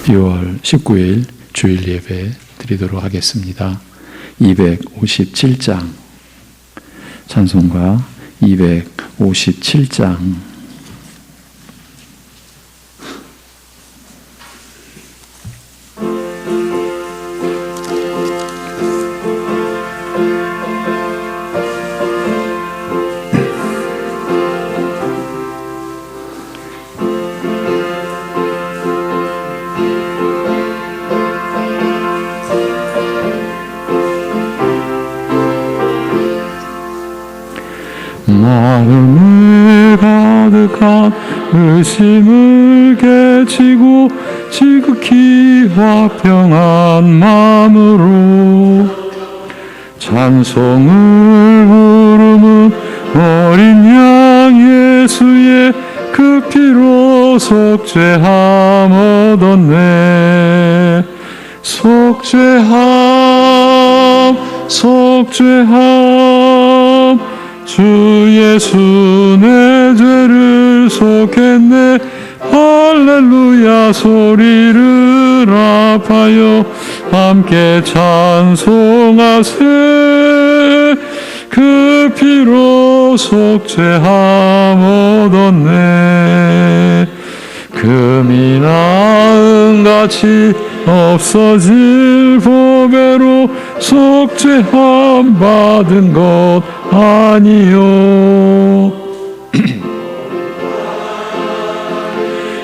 6월 19일 주일 예배 드리도록 하겠습니다. 257장 찬송가 257장 마음에 가득한 의심을 깨치고 지극히 화평한 마음으로 찬송을 부르는 어린 양 예수의 그 피로 속죄함 얻었네. 속죄함 주 예수 내 죄를 속했네. 할렐루야 소리를 합하여 함께 찬송하세. 그 피로 속죄함 얻었네. 금이나 은같이 없어질 보배로 속죄함 받은 것 아니요.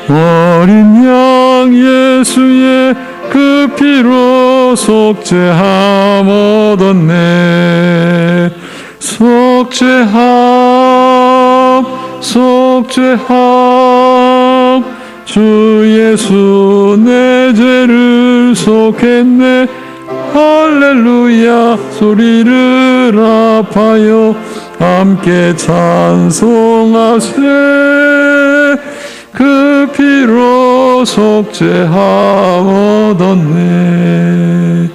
어린 양 예수의 그 피로 속죄함 얻었네. 속죄함 주 예수 내 죄를 속했네. 할렐루야 소리를 합하여 함께 찬송하세. 그 피로 속죄함 얻었네.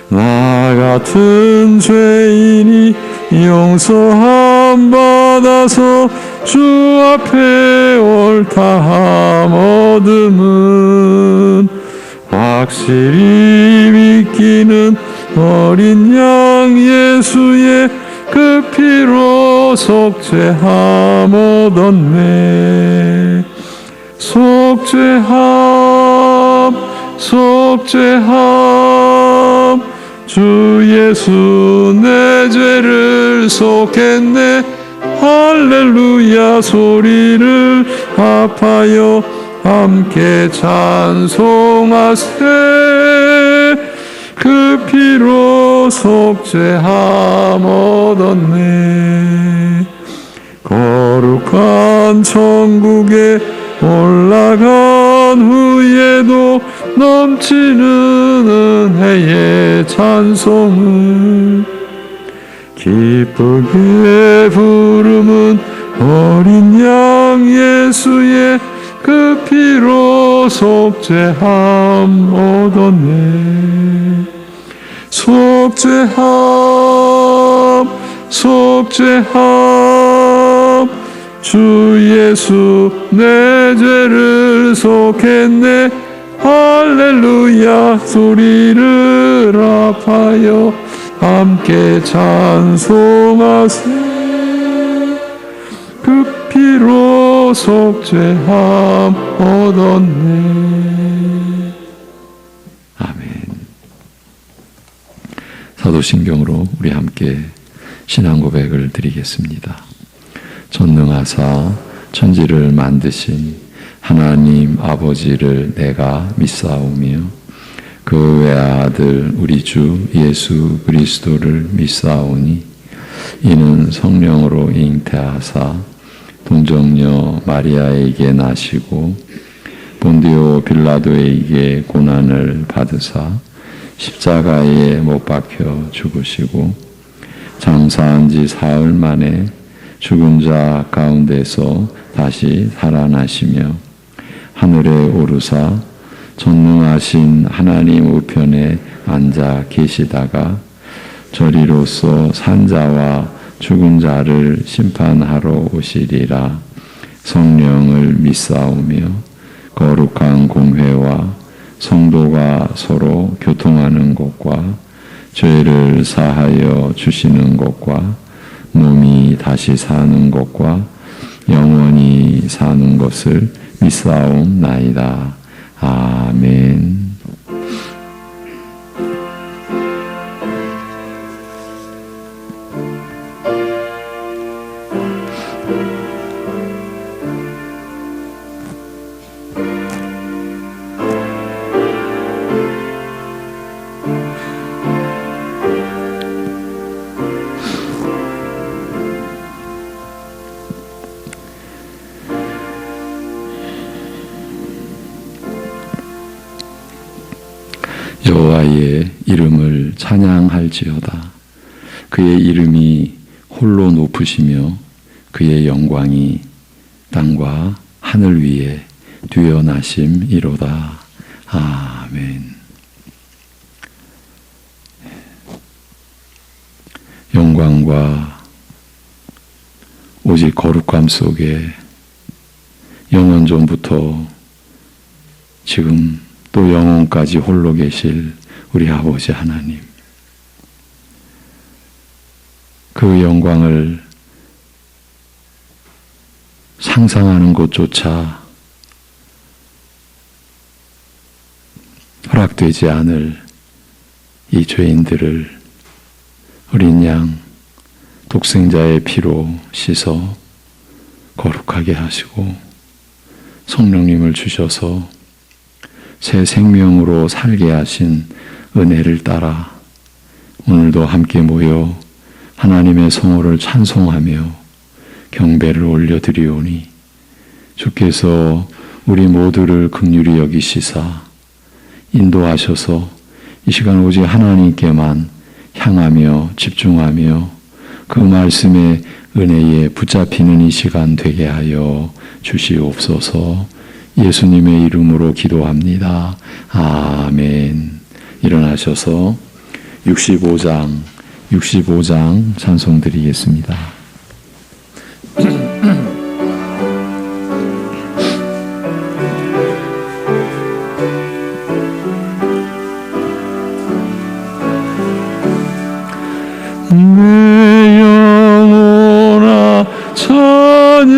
나 같은 죄인이 용서함 받아서 주 앞에 옳다함 얻음은 확실히 믿기는 어린 양 예수의 그 피로 속죄함 얻었네. 속죄함 주 예수 내 죄를 속했네. 할렐루야 소리를 합하여 함께 찬송하세. 그 피로 속죄함 얻었네. 거룩한 천국에 올라간 후에도 넘치는 은혜의 찬송을 기쁘게 부르는 어린 양 예수의 그 피로 속죄함 얻었네. 속죄함 주 예수 내 죄를 속했네. 할렐루야 소리를 합하여 함께 찬송하세. 그 피로 속죄함 얻었네. 아멘. 사도신경으로 우리 함께 신앙 고백을 드리겠습니다. 전능하사 천지를 만드신 하나님 아버지를 내가 믿사오며 그 외아들 우리 주 예수 그리스도를 믿사오니 이는 성령으로 잉태하사 동정녀 마리아에게 나시고 본디오 빌라도에게 고난을 받으사 십자가에 못 박혀 죽으시고 장사한 지 사흘 만에 죽은 자 가운데서 다시 살아나시며 하늘에 오르사 전능하신 하나님 우편에 앉아 계시다가 저리로서 산자와 죽은 자를 심판하러 오시리라. 성령을 믿사오며 거룩한 공회와 성도가 서로 교통하는 곳과 죄를 사하여 주시는 것과 몸이 다시 사는 것과 영원히 사는 것을 믿사옵나이다. 아멘. 여호와의 이름을 찬양할지어다. 그의 이름이 홀로 높으시며 그의 영광이 땅과 하늘 위에 뛰어나심이로다. 아멘. 영광과 오직 거룩함 속에 영원 전부터 지금 또 영원까지 홀로 계실 우리 아버지 하나님, 그 영광을 상상하는 것조차 허락되지 않을 이 죄인들을 어린 양 독생자의 피로 씻어 거룩하게 하시고 성령님을 주셔서 새 생명으로 살게 하신 은혜를 따라 오늘도 함께 모여 하나님의 성호를 찬송하며 경배를 올려드리오니 주께서 우리 모두를 긍휼히 여기시사 인도하셔서 이 시간 오직 하나님께만 향하며 집중하며 그 말씀의 은혜에 붙잡히는 이 시간 되게 하여 주시옵소서. 예수님의 이름으로 기도합니다. 아멘. 일어나셔서 65장 찬송 드리겠습니다. 내 영혼아 찬양하라.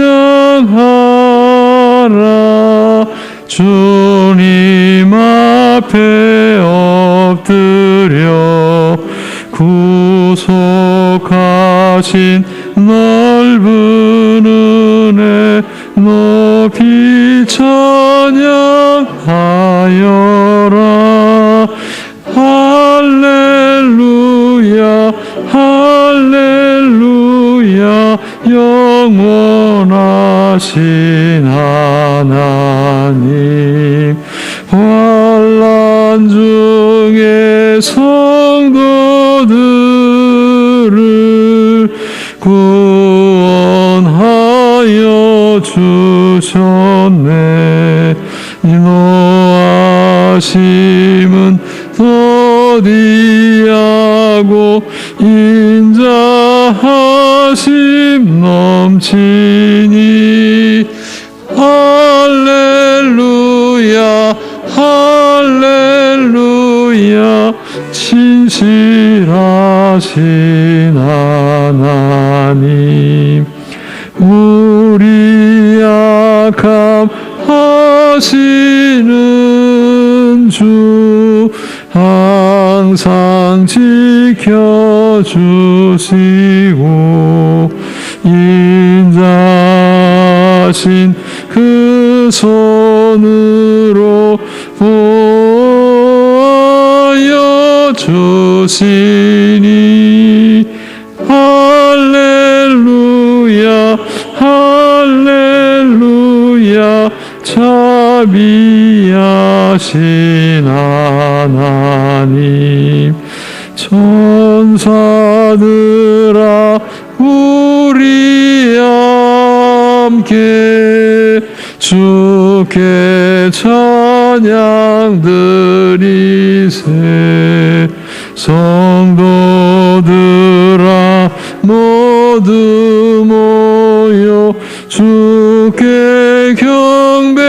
주님 앞에 엎드려 구속하신 넓은 은혜 높이 찬양하여라. 할렐루야 할렐루야. 영원하신 하나님, 환난 중에 성도들을 구원하여 주셨네. 인도하심은 더디하고 인자하심 넘치니. 할렐루야 할렐루야. 진실하신 하나님, 우리 약함 하시는 주 항상 지켜주시고 인자하신 그 손으로 보여 주시니. 할렐루야 할렐루야. 자비하신 하나님, 천사들아 우리 함께 주께 찬양 드리세. 성도들아 모두 모여 주께 경배하여라.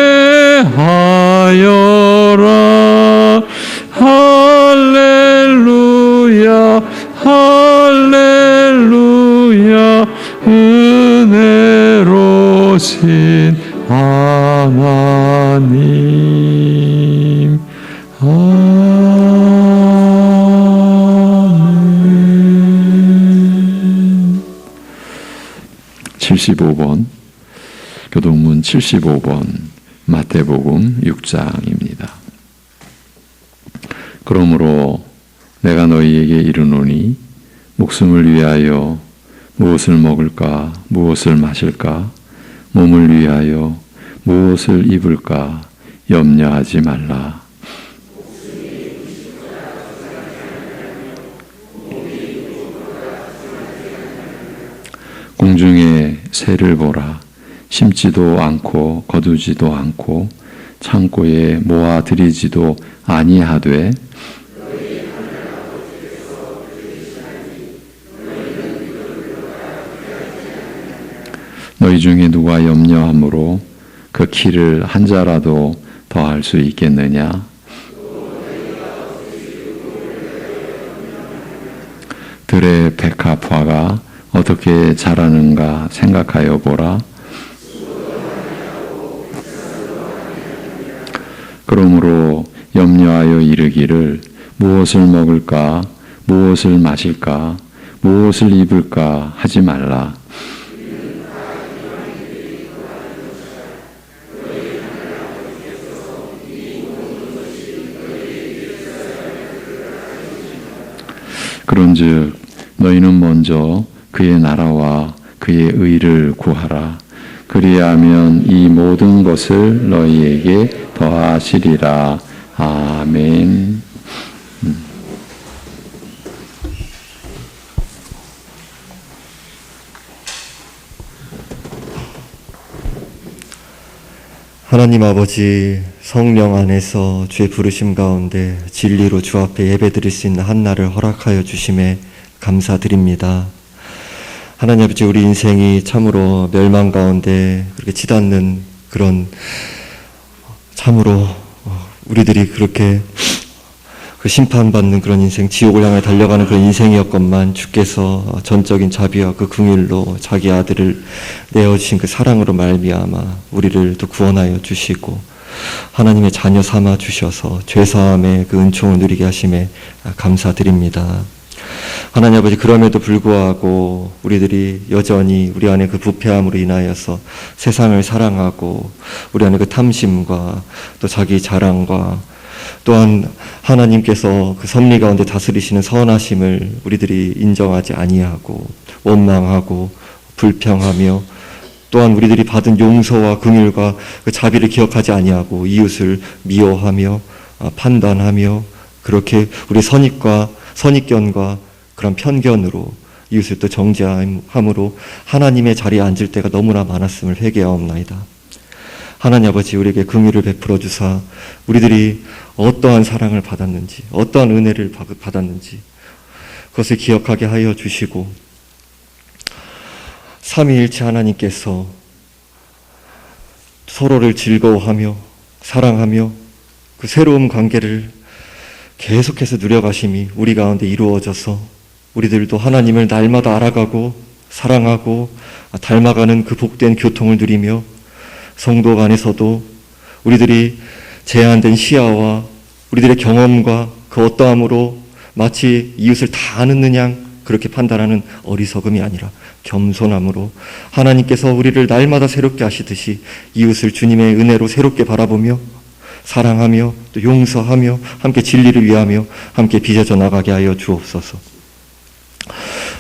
75번, 교동문 75번, 마태복음 6장입니다. 그러므로 내가 너희에게 이르노니 목숨을 위하여 무엇을 먹을까, 무엇을 마실까, 몸을 위하여 무엇을 입을까 염려하지 말라. 공중의 새를 보라. 심지도 않고 거두지도 않고 창고에 모아 들이지도 아니하되 너희 중에 누가 염려함으로 그 키를 한 자라도 더할 수 있겠느냐? 들의 백합화가 어떻게 자라는가 생각하여 보라. 그러므로 염려하여 이르기를 무엇을 먹을까, 무엇을 마실까, 무엇을 입을까 하지 말라. 그런즉 너희는 먼저 그의 나라와 그의 의를 구하라. 그리하면 이 모든 것을 너희에게 더하시리라. 아멘. 하나님 아버지, 성령 안에서 주의 부르심 가운데 진리로 주 앞에 예배드릴 수 있는 한날을 허락하여 주심에 감사드립니다. 하나님 아버지, 우리 인생이 참으로 멸망 가운데 그렇게 치닫는 그런, 참으로 우리들이 그렇게 그 심판받는 그런 인생, 지옥을 향해 달려가는 그런 인생이었건만 주께서 전적인 자비와 그 긍휼로 자기 아들을 내어주신 그 사랑으로 말미암아 우리를 또 구원하여 주시고 하나님의 자녀 삼아 주셔서 죄사함의 그 은총을 누리게 하심에 감사드립니다. 하나님 아버지, 그럼에도 불구하고 우리들이 여전히 우리 안에 그 부패함으로 인하여서 세상을 사랑하고 우리 안에 그 탐심과 또 자기 자랑과 또한 하나님께서 그 섭리 가운데 다스리시는 선하심을 우리들이 인정하지 아니하고 원망하고 불평하며 또한 우리들이 받은 용서와 긍휼과 그 자비를 기억하지 아니하고 이웃을 미워하며 판단하며 그렇게 우리 선입견과 그런 편견으로 이웃을 또 정죄함으로 하나님의 자리에 앉을 때가 너무나 많았음을 회개하옵나이다. 하나님 아버지, 우리에게 긍휼을 베풀어 주사 우리들이 어떠한 사랑을 받았는지, 어떠한 은혜를 받았는지 그것을 기억하게 하여 주시고 삼위일체 하나님께서 서로를 즐거워하며 사랑하며 그 새로운 관계를 계속해서 누려가심이 우리 가운데 이루어져서 우리들도 하나님을 날마다 알아가고 사랑하고 닮아가는 그 복된 교통을 누리며 성도 간에서도 우리들이 제한된 시야와 우리들의 경험과 그 어떠함으로 마치 이웃을 다 아는 양 그렇게 판단하는 어리석음이 아니라 겸손함으로 하나님께서 우리를 날마다 새롭게 하시듯이 이웃을 주님의 은혜로 새롭게 바라보며 사랑하며 또 용서하며 함께 진리를 위하며 함께 빚어져 나가게 하여 주옵소서.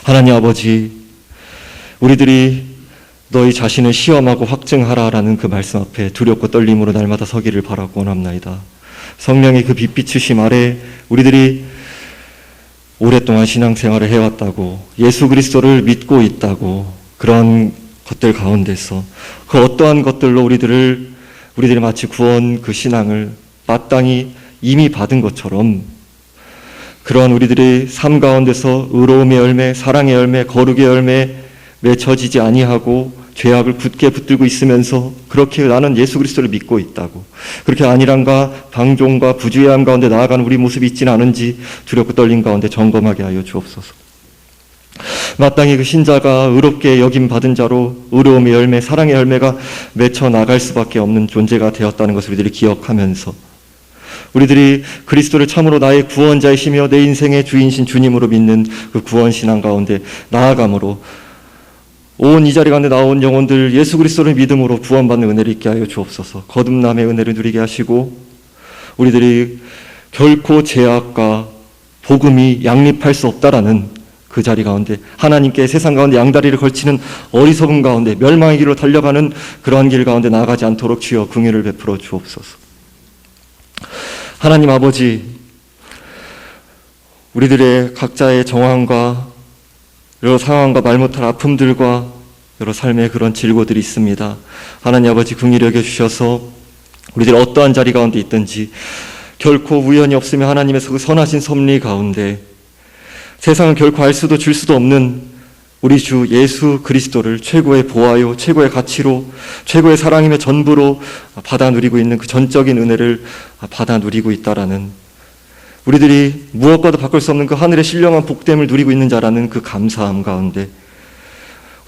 하나님 아버지, 우리들이 너희 자신을 시험하고 확증하라라는 그 말씀 앞에 두렵고 떨림으로 날마다 서기를 바라고 원합나이다. 성령의 그 빛 비추심 아래 우리들이 오랫동안 신앙생활을 해왔다고, 예수 그리스도를 믿고 있다고, 그런 것들 가운데서 그 어떠한 것들로 우리들이 마치 구원 그 신앙을 마땅히 이미 받은 것처럼 그러한 우리들의 삶 가운데서 의로움의 열매, 사랑의 열매, 거룩의 열매 맺혀지지 아니하고 죄악을 굳게 붙들고 있으면서 그렇게 나는 예수 그리스도를 믿고 있다고, 그렇게 안일함과 방종과 부주의함 가운데 나아가는 우리 모습이 있지는 않은지 두렵고 떨림 가운데 점검하게 하여 주옵소서. 마땅히 그 신자가 의롭게 여김 받은 자로 의로움의 열매, 사랑의 열매가 맺혀 나갈 수밖에 없는 존재가 되었다는 것을 우리들이 기억하면서 우리들이 그리스도를 참으로 나의 구원자이시며 내 인생의 주인신 주님으로 믿는 그 구원신앙 가운데 나아감으로 온 이 자리 가운데 나온 영혼들 예수 그리스도를 믿음으로 구원받는 은혜를 있게 하여 주옵소서. 거듭남의 은혜를 누리게 하시고 우리들이 결코 죄악과 복음이 양립할 수 없다라는 그 자리 가운데 하나님께 세상 가운데 양다리를 걸치는 어리석음 가운데 멸망의 길로 달려가는 그러한 길 가운데 나아가지 않도록 주여 긍휼을 베풀어 주옵소서. 하나님 아버지, 우리들의 각자의 정황과 여러 상황과 말 못할 아픔들과 여러 삶의 그런 질고들이 있습니다. 하나님 아버지 긍휼히 여겨주셔서 우리들 어떠한 자리 가운데 있든지 결코 우연이 없으며 하나님의 그 선하신 섭리 가운데 세상은 결코 알 수도 줄 수도 없는 우리 주 예수 그리스도를 최고의 보화요 최고의 가치로 최고의 사랑이며 전부로 받아 누리고 있는 그 전적인 은혜를 받아 누리고 있다라는 우리들이 무엇과도 바꿀 수 없는 그 하늘의 신령한 복됨을 누리고 있는 자라는 그 감사함 가운데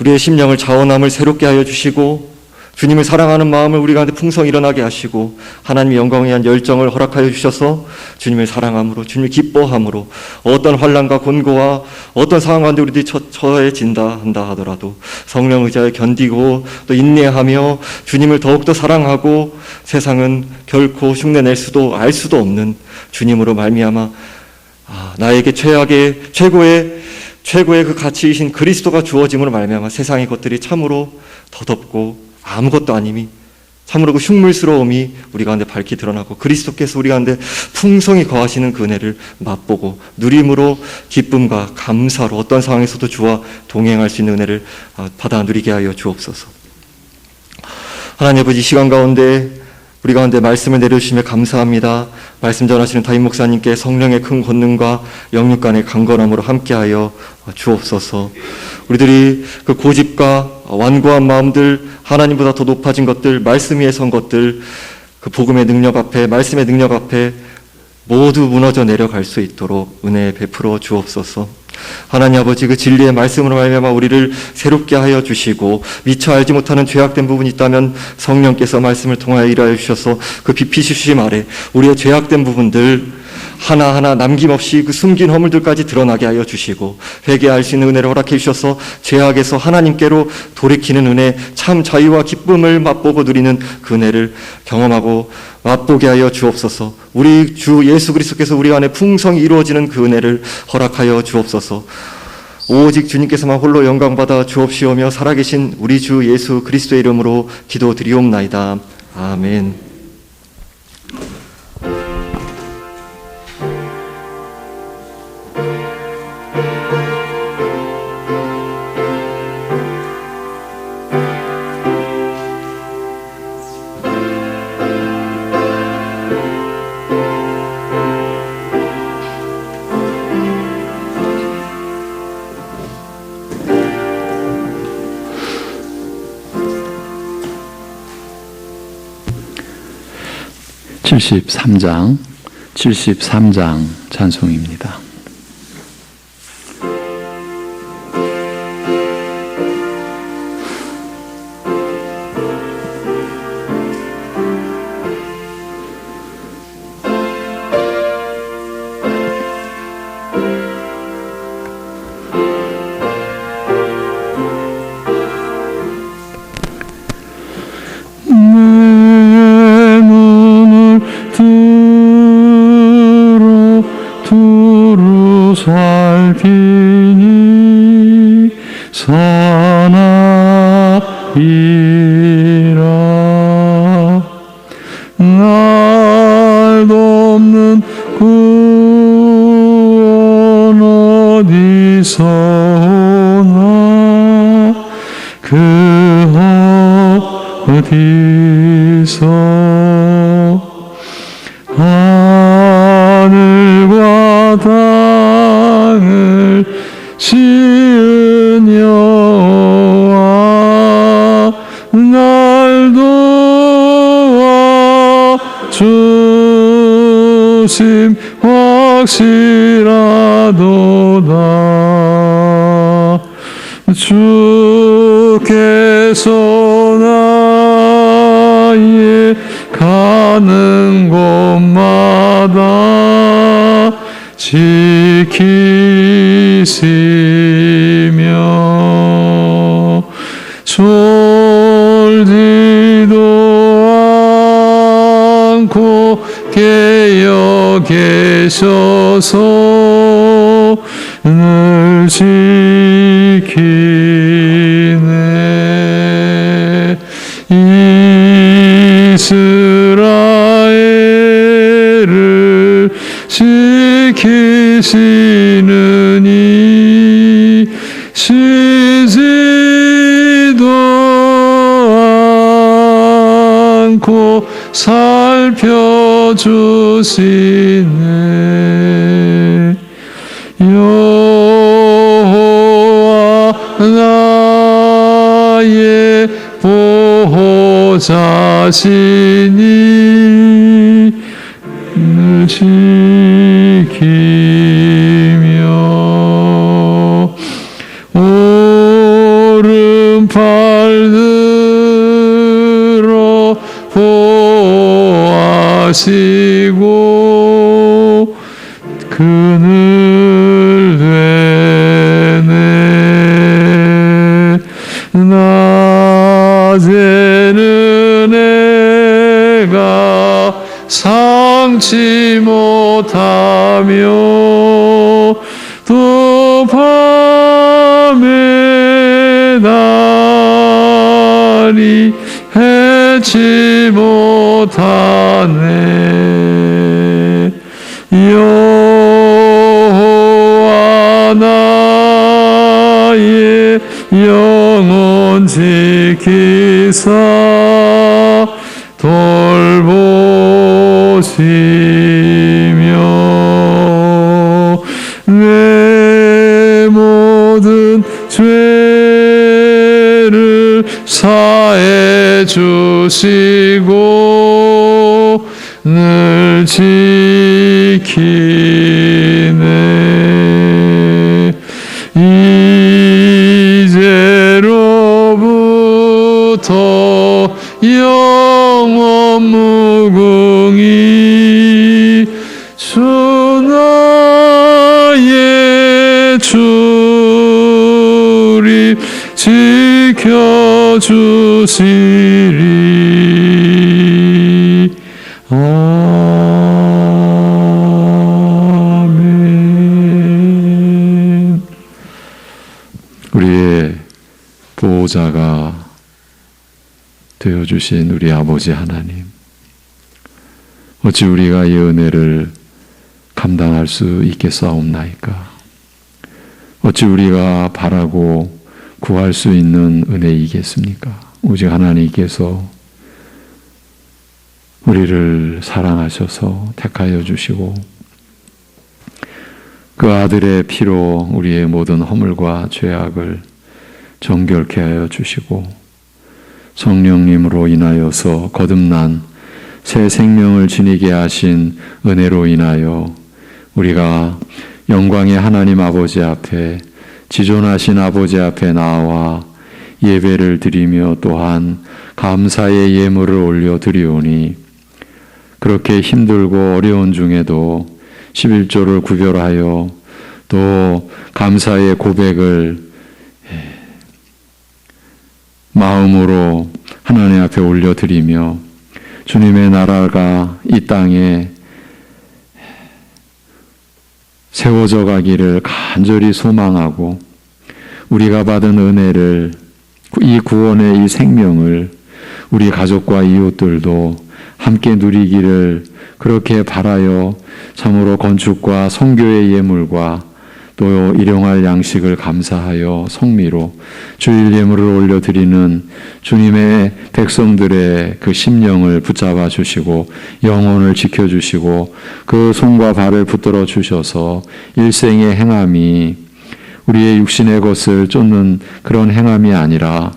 우리의 심령을 자원함을 새롭게 하여 주시고 주님을 사랑하는 마음을 우리 가운데 풍성히 일어나게 하시고 하나님의 영광에 대한 열정을 허락하여 주셔서 주님을 사랑함으로 주님을 기뻐함으로 어떤 환난과 곤고와 어떤 상황 가운데 우리들이 처해진다 한다 하더라도 성령 의지하여 견디고 또 인내하며 주님을 더욱더 사랑하고 세상은 결코 흉내낼 수도 알 수도 없는 주님으로 말미암아 나에게 최고의 그 가치이신 그리스도가 주어짐으로 말미암아 세상의 것들이 참으로 더덥고 아무것도 아님이 참으로 그 흉물스러움이 우리 가운데 밝히 드러나고 그리스도께서 우리 가운데 풍성히 거하시는 그 은혜를 맛보고 누림으로 기쁨과 감사로 어떤 상황에서도 주와 동행할 수 있는 은혜를 받아 누리게 하여 주옵소서. 하나님 아버지, 이 시간 가운데 우리 가운데 말씀을 내려주시며 감사합니다. 말씀 전하시는 다임 목사님께 성령의 큰 권능과 영육 간의 강건함으로 함께하여 주옵소서. 우리들이 그 고집과 완고한 마음들, 하나님보다 더 높아진 것들, 말씀 위에 선 것들, 그 복음의 능력 앞에, 말씀의 능력 앞에 모두 무너져 내려갈 수 있도록 은혜 베풀어 주옵소서. 하나님 아버지, 그 진리의 말씀으로 말미암아 우리를 새롭게 하여 주시고 미처 알지 못하는 죄악된 부분이 있다면 성령께서 말씀을 통하여 일하여 주셔서 그 비피시심 아래 우리의 죄악된 부분들 하나하나 남김없이 그 숨긴 허물들까지 드러나게 하여 주시고 회개할 수 있는 은혜를 허락해 주셔서 죄악에서 하나님께로 돌이키는 은혜, 참 자유와 기쁨을 맛보고 누리는 그 은혜를 경험하고 맛보게 하여 주옵소서. 우리 주 예수 그리스도께서 우리 안에 풍성히 이루어지는 그 은혜를 허락하여 주옵소서. 오직 주님께서만 홀로 영광받아 주옵시오며 살아계신 우리 주 예수 그리스도의 이름으로 기도드리옵나이다. 아멘. (73장) 73장 찬송입니다. 살피니 선하리라. 날 돕는 구원 어디서 오나 그 어디서 하늘과 땅을 지은 여호와 날 도와 주심 확실하도다. 주께서 나의 가는 곳마다 지키시며 계셔서 늘 지키네. 이스라엘을 지키시는 이 쉬지도 않고 살펴주시네. 여호와 나의 보호자시니 늘 지키며 오른팔 들어 보호하시고 그늘 되네. 낮에는 내가 상치 못하며 또 밤에 날이 해치 못하네. 여호와 나의 영혼 지키사 돌보시며 내 모든 죄를 사해 주시고 늘 지키네. 이제로부터 영원 무궁히 주 나의 주님 지켜주시리. 아멘. 우리의 보호자가 되어주신 우리 아버지 하나님, 어찌 우리가 이 은혜를 감당할 수 있겠사옵나이까? 어찌 우리가 바라고 구할 수 있는 은혜이겠습니까? 오직 하나님께서 우리를 사랑하셔서 택하여 주시고 그 아들의 피로 우리의 모든 허물과 죄악을 정결케 하여 주시고 성령님으로 인하여서 거듭난 새 생명을 지니게 하신 은혜로 인하여 우리가 영광의 하나님 아버지 앞에, 지존하신 아버지 앞에 나와 예배를 드리며 또한 감사의 예물을 올려 드리오니, 그렇게 힘들고 어려운 중에도 11조를 구별하여 또 감사의 고백을 마음으로 하나님 앞에 올려드리며 주님의 나라가 이 땅에 세워져 가기를 간절히 소망하고 우리가 받은 은혜를, 이 구원의 이 생명을 우리 가족과 이웃들도 함께 누리기를 그렇게 바라여 참으로 건축과 선교의 예물과 또 일용할 양식을 감사하여 성미로 주일 예물을 올려드리는 주님의 백성들의 그 심령을 붙잡아 주시고 영혼을 지켜주시고 그 손과 발을 붙들어 주셔서 일생의 행함이 우리의 육신의 것을 쫓는 그런 행함이 아니라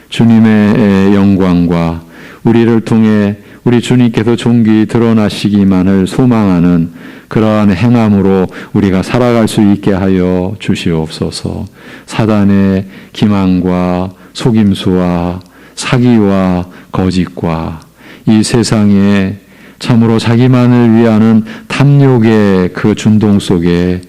주님의 영광과 우리를 통해 우리 주님께서 존귀 드러나시기만을 소망하는 그러한 행함으로 우리가 살아갈 수 있게 하여 주시옵소서. 사단의 기망과 속임수와 사기와 거짓과 이 세상에 참으로 자기만을 위하는 탐욕의 그 준동 속에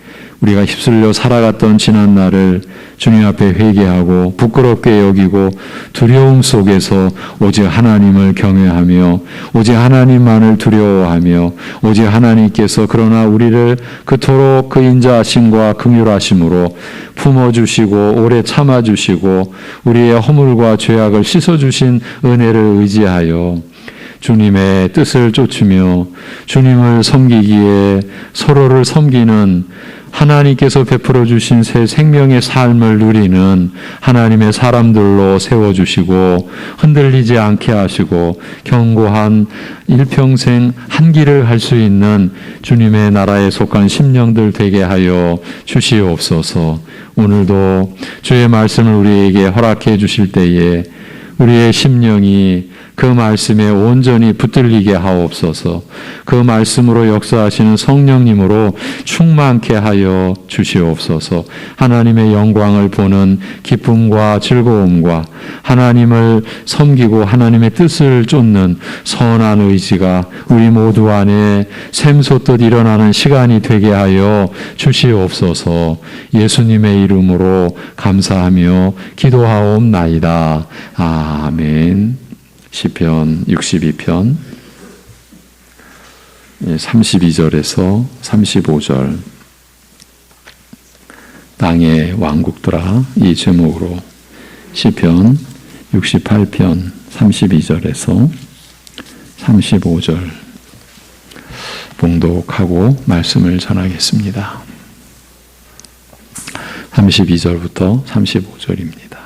우리가 휩쓸려 살아갔던 지난 날을 주님 앞에 회개하고 부끄럽게 여기고 두려움 속에서 오직 하나님을 경외하며 오직 하나님만을 두려워하며 오직 하나님께서 그러나 우리를 그토록 그 인자하심과 긍휼하심으로 품어주시고 오래 참아주시고 우리의 허물과 죄악을 씻어주신 은혜를 의지하여 주님의 뜻을 쫓으며 주님을 섬기기에 서로를 섬기는 하나님께서 베풀어 주신 새 생명의 삶을 누리는 하나님의 사람들로 세워주시고 흔들리지 않게 하시고 견고한 일평생 한 길을 할 수 있는 주님의 나라에 속한 심령들 되게 하여 주시옵소서. 오늘도 주의 말씀을 우리에게 허락해 주실 때에 우리의 심령이 그 말씀에 온전히 붙들리게 하옵소서. 그 말씀으로 역사하시는 성령님으로 충만케 하여 주시옵소서. 하나님의 영광을 보는 기쁨과 즐거움과 하나님을 섬기고 하나님의 뜻을 쫓는 선한 의지가 우리 모두 안에 샘솟듯 일어나는 시간이 되게 하여 주시옵소서. 예수님의 이름으로 감사하며 기도하옵나이다. 아멘. 시편 62편 32절에서 35절 땅의 왕국들아 이 제목으로 시편 68편 32절에서 35절 봉독하고 말씀을 전하겠습니다. 32절부터 35절입니다.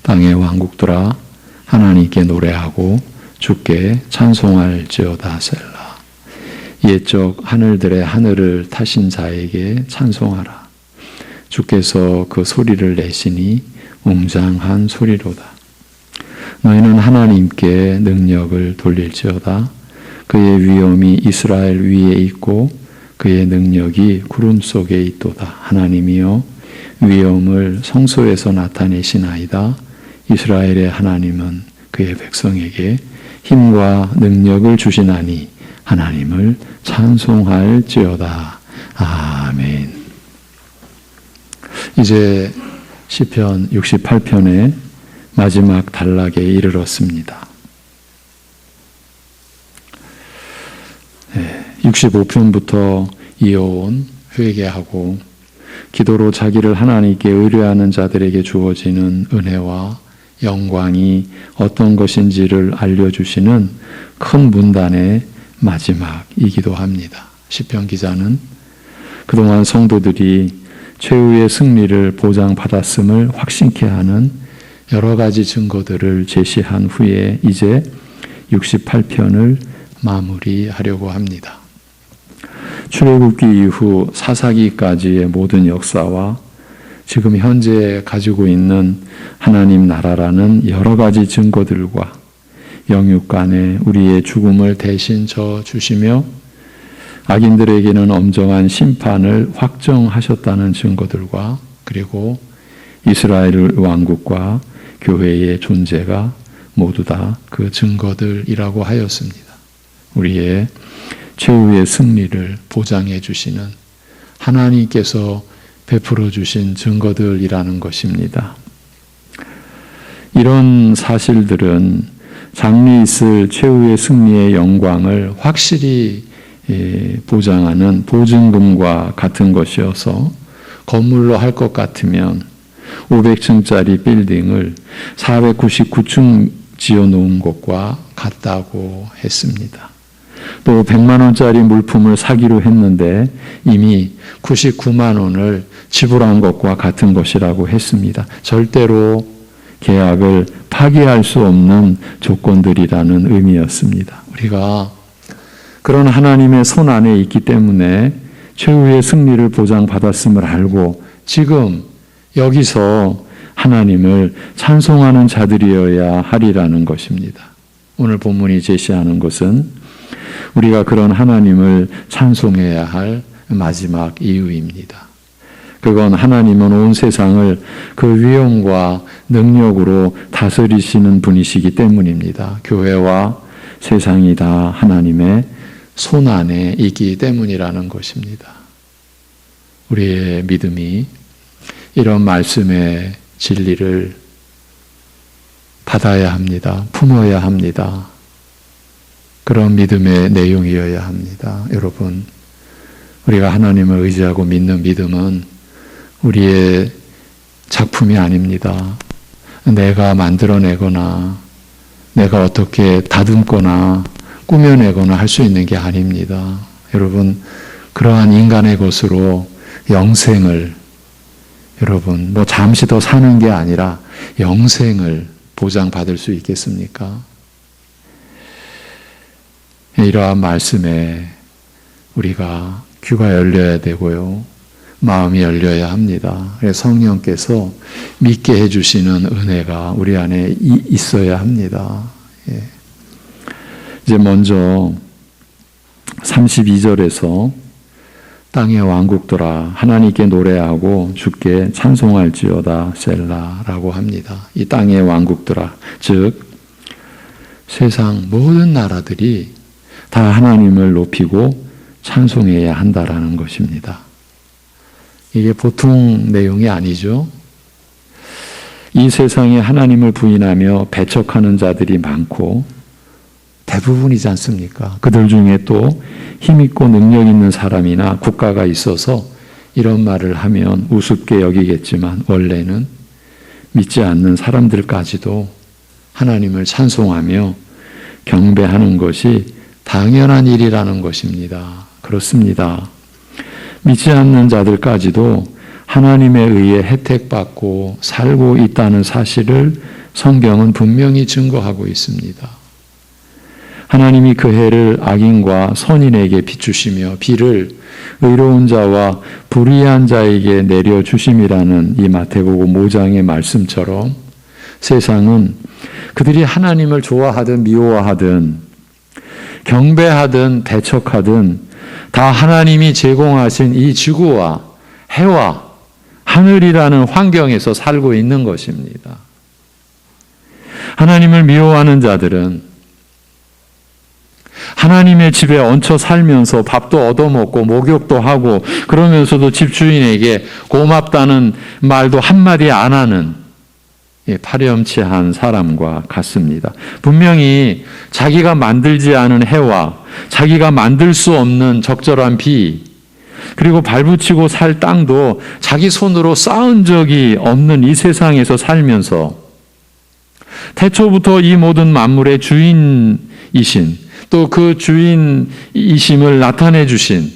땅의 왕국들아 하나님께 노래하고 주께 찬송할지어다 셀라. 옛적 하늘들의 하늘을 타신 자에게 찬송하라. 주께서 그 소리를 내시니 웅장한 소리로다. 너희는 하나님께 능력을 돌릴지어다. 그의 위엄이 이스라엘 위에 있고 그의 능력이 구름 속에 있도다. 하나님이여 위엄을 성소에서 나타내시나이다. 이스라엘의 하나님은 그의 백성에게 힘과 능력을 주시나니 하나님을 찬송할지어다. 아멘. 이제 시편 68편의 마지막 단락에 이르렀습니다. 65편부터 이어온 회개하고 기도로 자기를 하나님께 의뢰하는 자들에게 주어지는 은혜와 영광이 어떤 것인지를 알려주시는 큰 문단의 마지막이기도 합니다. 시편 기자는 그동안 성도들이 최후의 승리를 보장받았음을 확신케 하는 여러 가지 증거들을 제시한 후에 이제 68편을 마무리하려고 합니다. 출애굽기 이후 사사기까지의 모든 역사와 지금 현재 가지고 있는 하나님 나라라는 여러 가지 증거들과 영육간에 우리의 죽음을 대신 져 주시며 악인들에게는 엄정한 심판을 확정하셨다는 증거들과 그리고 이스라엘 왕국과 교회의 존재가 모두 다 그 증거들이라고 하였습니다. 우리의 최후의 승리를 보장해 주시는 하나님께서 베풀어 주신 증거들이라는 것입니다. 이런 사실들은 장래 있을 최후의 승리의 영광을 확실히 보장하는 보증금과 같은 것이어서 건물로 할 것 같으면 500층짜리 빌딩을 499층 지어놓은 것과 같다고 했습니다. 또 100만 원짜리 물품을 사기로 했는데 이미 99만 원을 지불한 것과 같은 것이라고 했습니다. 절대로 계약을 파기할 수 없는 조건들이라는 의미였습니다. 우리가 그런 하나님의 손 안에 있기 때문에 최후의 승리를 보장받았음을 알고 지금 여기서 하나님을 찬송하는 자들이어야 하리라는 것입니다. 오늘 본문이 제시하는 것은 우리가 그런 하나님을 찬송해야 할 마지막 이유입니다. 그건 하나님은 온 세상을 그 위엄과 능력으로 다스리시는 분이시기 때문입니다. 교회와 세상이 다 하나님의 손 안에 있기 때문이라는 것입니다. 우리의 믿음이 이런 말씀의 진리를 받아야 합니다. 품어야 합니다. 그런 믿음의 내용이어야 합니다. 여러분, 우리가 하나님을 의지하고 믿는 믿음은 우리의 작품이 아닙니다. 내가 만들어내거나 내가 어떻게 다듬거나 꾸며내거나 할 수 있는 게 아닙니다. 여러분, 그러한 인간의 것으로 영생을, 여러분, 잠시 더 사는 게 아니라 영생을 보장받을 수 있겠습니까? 이러한 말씀에 우리가 귀가 열려야 되고요. 마음이 열려야 합니다. 성령께서 믿게 해주시는 은혜가 우리 안에 있어야 합니다. 예. 이제 먼저 32절에서 땅의 왕국들아 하나님께 노래하고 주께 찬송할지어다 셀라라고 합니다. 이 땅의 왕국들아, 즉 세상 모든 나라들이 다 하나님을 높이고 찬송해야 한다라는 것입니다. 이게 보통 내용이 아니죠. 이 세상에 하나님을 부인하며 배척하는 자들이 많고 대부분이지 않습니까? 그들 중에 또 힘있고 능력 있는 사람이나 국가가 있어서 이런 말을 하면 우습게 여기겠지만 원래는 믿지 않는 사람들까지도 하나님을 찬송하며 경배하는 것이 당연한 일이라는 것입니다. 그렇습니다. 믿지 않는 자들까지도 하나님에 의해 혜택받고 살고 있다는 사실을 성경은 분명히 증거하고 있습니다. 하나님이 그 해를 악인과 선인에게 비추시며 비를 의로운 자와 불의한 자에게 내려주심이라는 이 마태복음 5장의 말씀처럼 세상은 그들이 하나님을 좋아하든 미워하든 경배하든 배척하든 다 하나님이 제공하신 이 지구와 해와 하늘이라는 환경에서 살고 있는 것입니다. 하나님을 미워하는 자들은 하나님의 집에 얹혀 살면서 밥도 얻어먹고 목욕도 하고 그러면서도 집주인에게 고맙다는 말도 한마디 안 하는 파렴치한 사람과 같습니다. 분명히 자기가 만들지 않은 해와 자기가 만들 수 없는 적절한 비, 그리고 발붙이고 살 땅도 자기 손으로 쌓은 적이 없는 이 세상에서 살면서 태초부터 이 모든 만물의 주인이신, 또 그 주인이심을 나타내 주신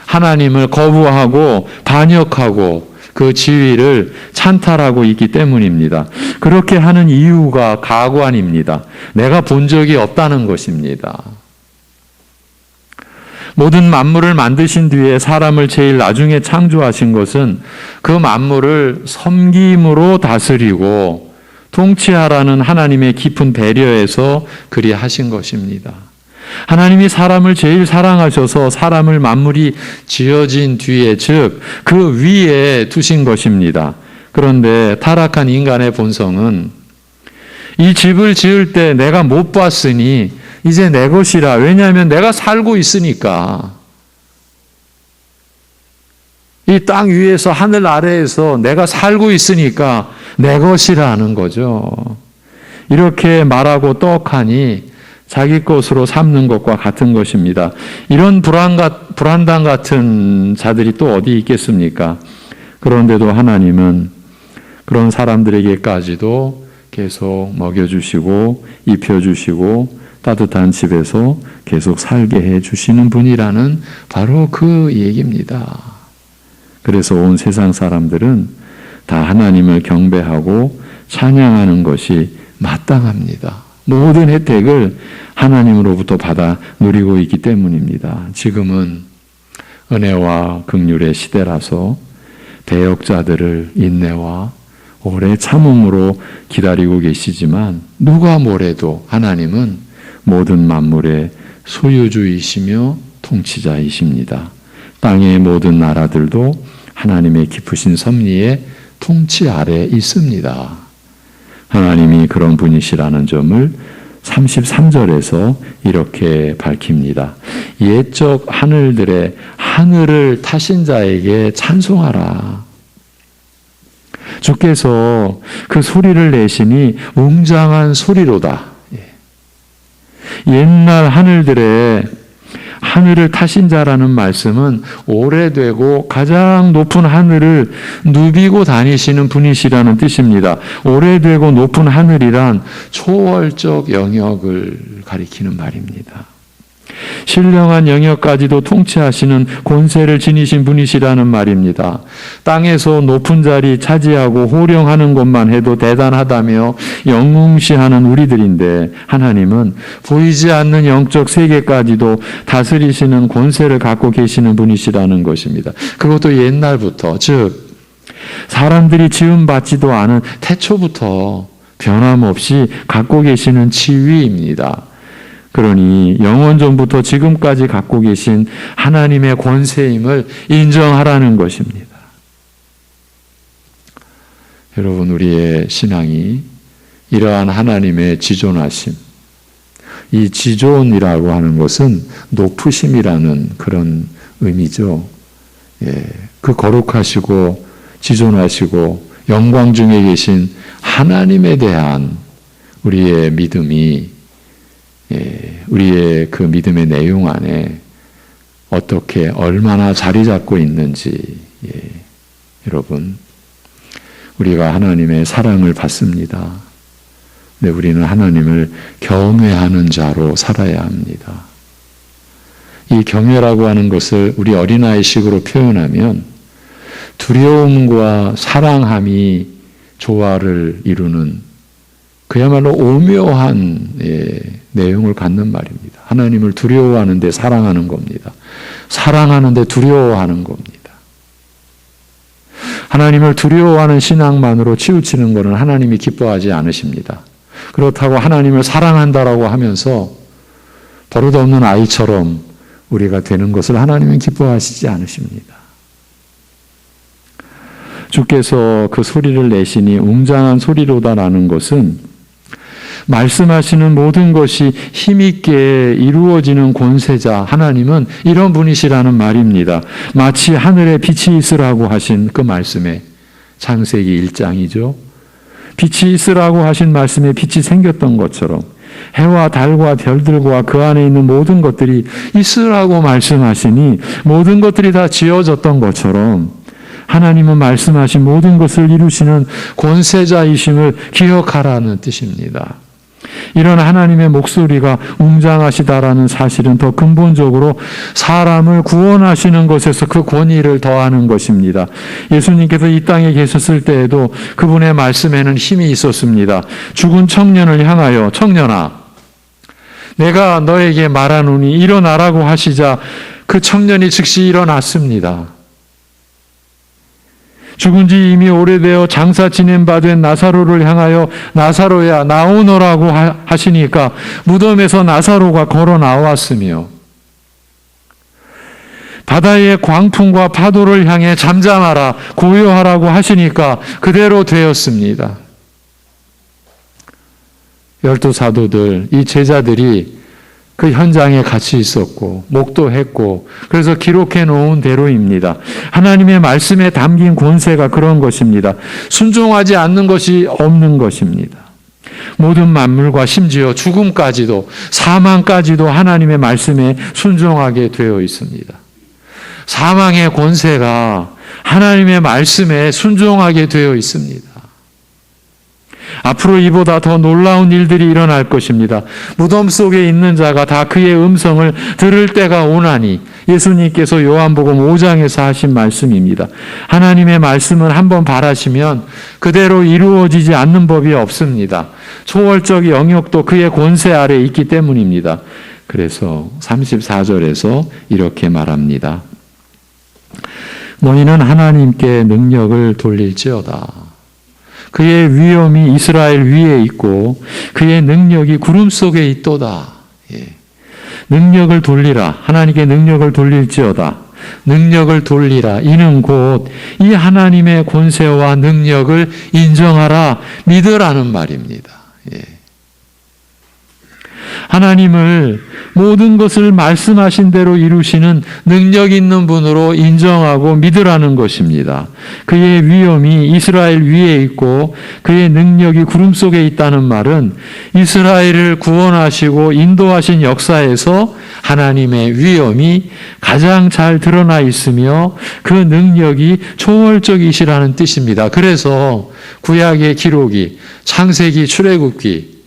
하나님을 거부하고 반역하고 그 지위를 찬탈하고 있기 때문입니다. 그렇게 하는 이유가 가관입니다. 내가 본 적이 없다는 것입니다. 모든 만물을 만드신 뒤에 사람을 제일 나중에 창조하신 것은 그 만물을 섬김으로 다스리고 통치하라는 하나님의 깊은 배려에서 그리 하신 것입니다. 하나님이 사람을 제일 사랑하셔서 사람을 만물이 지어진 뒤에, 즉 그 위에 두신 것입니다. 그런데 타락한 인간의 본성은 이 집을 지을 때 내가 못 봤으니 이제 내 것이라, 왜냐하면 내가 살고 있으니까, 이 땅 위에서 하늘 아래에서 내가 살고 있으니까 내 것이라는 거죠. 이렇게 말하고 떡하니 자기 것으로 삼는 것과 같은 것입니다. 이런 불안당 같은 자들이 또 어디 있겠습니까? 그런데도 하나님은 그런 사람들에게까지도 계속 먹여주시고 입혀주시고 따뜻한 집에서 계속 살게 해주시는 분이라는 바로 그 얘기입니다. 그래서 온 세상 사람들은 다 하나님을 경배하고 찬양하는 것이 마땅합니다. 모든 혜택을 하나님으로부터 받아 누리고 있기 때문입니다. 지금은 은혜와 긍휼의 시대라서 대역자들을 인내와 오래 참음으로 기다리고 계시지만 누가 뭐래도 하나님은 모든 만물의 소유주이시며 통치자이십니다. 땅의 모든 나라들도 하나님의 깊으신 섭리의 통치 아래 있습니다. 하나님이 그런 분이시라는 점을 33절에서 이렇게 밝힙니다. 옛적 하늘들의 하늘을 타신 자에게 찬송하라. 주께서 그 소리를 내시니 웅장한 소리로다. 옛날 하늘들의 하늘을 타신 자라는 말씀은 오래되고 가장 높은 하늘을 누비고 다니시는 분이시라는 뜻입니다. 오래되고 높은 하늘이란 초월적 영역을 가리키는 말입니다. 신령한 영역까지도 통치하시는 권세를 지니신 분이시라는 말입니다. 땅에서 높은 자리 차지하고 호령하는 것만 해도 대단하다며 영웅시하는 우리들인데 하나님은 보이지 않는 영적 세계까지도 다스리시는 권세를 갖고 계시는 분이시라는 것입니다. 그것도 옛날부터, 즉 사람들이 지음받지도 않은 태초부터 변함없이 갖고 계시는 지위입니다. 그러니 영원전부터 지금까지 갖고 계신 하나님의 권세임을 인정하라는 것입니다. 여러분, 우리의 신앙이 이러한 하나님의 지존하심, 이 지존이라고 하는 것은 높으심이라는 그런 의미죠. 그 거룩하시고 지존하시고 영광 중에 계신 하나님에 대한 우리의 믿음이 우리의 그 믿음의 내용 안에 어떻게 얼마나 자리 잡고 있는지, 여러분, 우리가 하나님의 사랑을 받습니다. 근데 우리는 하나님을 경외하는 자로 살아야 합니다. 이 경외라고 하는 것을 우리 어린아이식으로 표현하면 두려움과 사랑함이 조화를 이루는 그야말로 오묘한 내용을 갖는 말입니다. 하나님을 두려워하는데 사랑하는 겁니다. 사랑하는데 두려워하는 겁니다. 하나님을 두려워하는 신앙만으로 치우치는 것은 하나님이 기뻐하지 않으십니다. 그렇다고 하나님을 사랑한다라고 하면서 버릇없는 아이처럼 우리가 되는 것을 하나님은 기뻐하시지 않으십니다. 주께서 그 소리를 내시니 웅장한 소리로다라는 것은 말씀하시는 모든 것이 힘있게 이루어지는 권세자 하나님은 이런 분이시라는 말입니다. 마치 하늘에 빛이 있으라고 하신 그 말씀에 창세기 1장이죠. 빛이 있으라고 하신 말씀에 빛이 생겼던 것처럼 해와 달과 별들과 그 안에 있는 모든 것들이 있으라고 말씀하시니 모든 것들이 다 지어졌던 것처럼 하나님은 말씀하신 모든 것을 이루시는 권세자이심을 기억하라는 뜻입니다. 이런 하나님의 목소리가 웅장하시다라는 사실은 더 근본적으로 사람을 구원하시는 것에서 그 권위를 더하는 것입니다. 예수님께서 이 땅에 계셨을 때에도 그분의 말씀에는 힘이 있었습니다. 죽은 청년을 향하여 청년아 내가 너에게 말하노니 일어나라고 하시자 그 청년이 즉시 일어났습니다. 죽은 지 이미 오래되어 장사 지낸 바 된 나사로를 향하여 나사로야 나오너라고 하시니까 무덤에서 나사로가 걸어 나왔으며 바다의 광풍과 파도를 향해 잠잠하라 고요하라고 하시니까 그대로 되었습니다. 12 사도들, 이 제자들이 그 현장에 같이 있었고 목도했고 그래서 기록해 놓은 대로입니다. 하나님의 말씀에 담긴 권세가 그런 것입니다. 순종하지 않는 것이 없는 것입니다. 모든 만물과 심지어 죽음까지도 사망까지도 하나님의 말씀에 순종하게 되어 있습니다. 사망의 권세가 하나님의 말씀에 순종하게 되어 있습니다. 앞으로 이보다 더 놀라운 일들이 일어날 것입니다. 무덤 속에 있는 자가 다 그의 음성을 들을 때가 오나니 예수님께서 요한복음 5장에서 하신 말씀입니다. 하나님의 말씀은 한번 바라시면 그대로 이루어지지 않는 법이 없습니다. 초월적 영역도 그의 권세 아래 있기 때문입니다. 그래서 34절에서 이렇게 말합니다. 너희는 하나님께 능력을 돌릴지어다. 그의 위엄이 이스라엘 위에 있고 그의 능력이 구름 속에 있도다. 능력을 돌리라. 하나님께 능력을 돌릴지어다. 능력을 돌리라. 이는 곧 이 하나님의 권세와 능력을 인정하라. 믿으라는 말입니다. 하나님을 모든 것을 말씀하신 대로 이루시는 능력 있는 분으로 인정하고 믿으라는 것입니다. 그의 위엄이 이스라엘 위에 있고 그의 능력이 구름 속에 있다는 말은 이스라엘을 구원하시고 인도하신 역사에서 하나님의 위엄이 가장 잘 드러나 있으며 그 능력이 초월적이시라는 뜻입니다. 그래서 구약의 기록이 창세기, 출애굽기,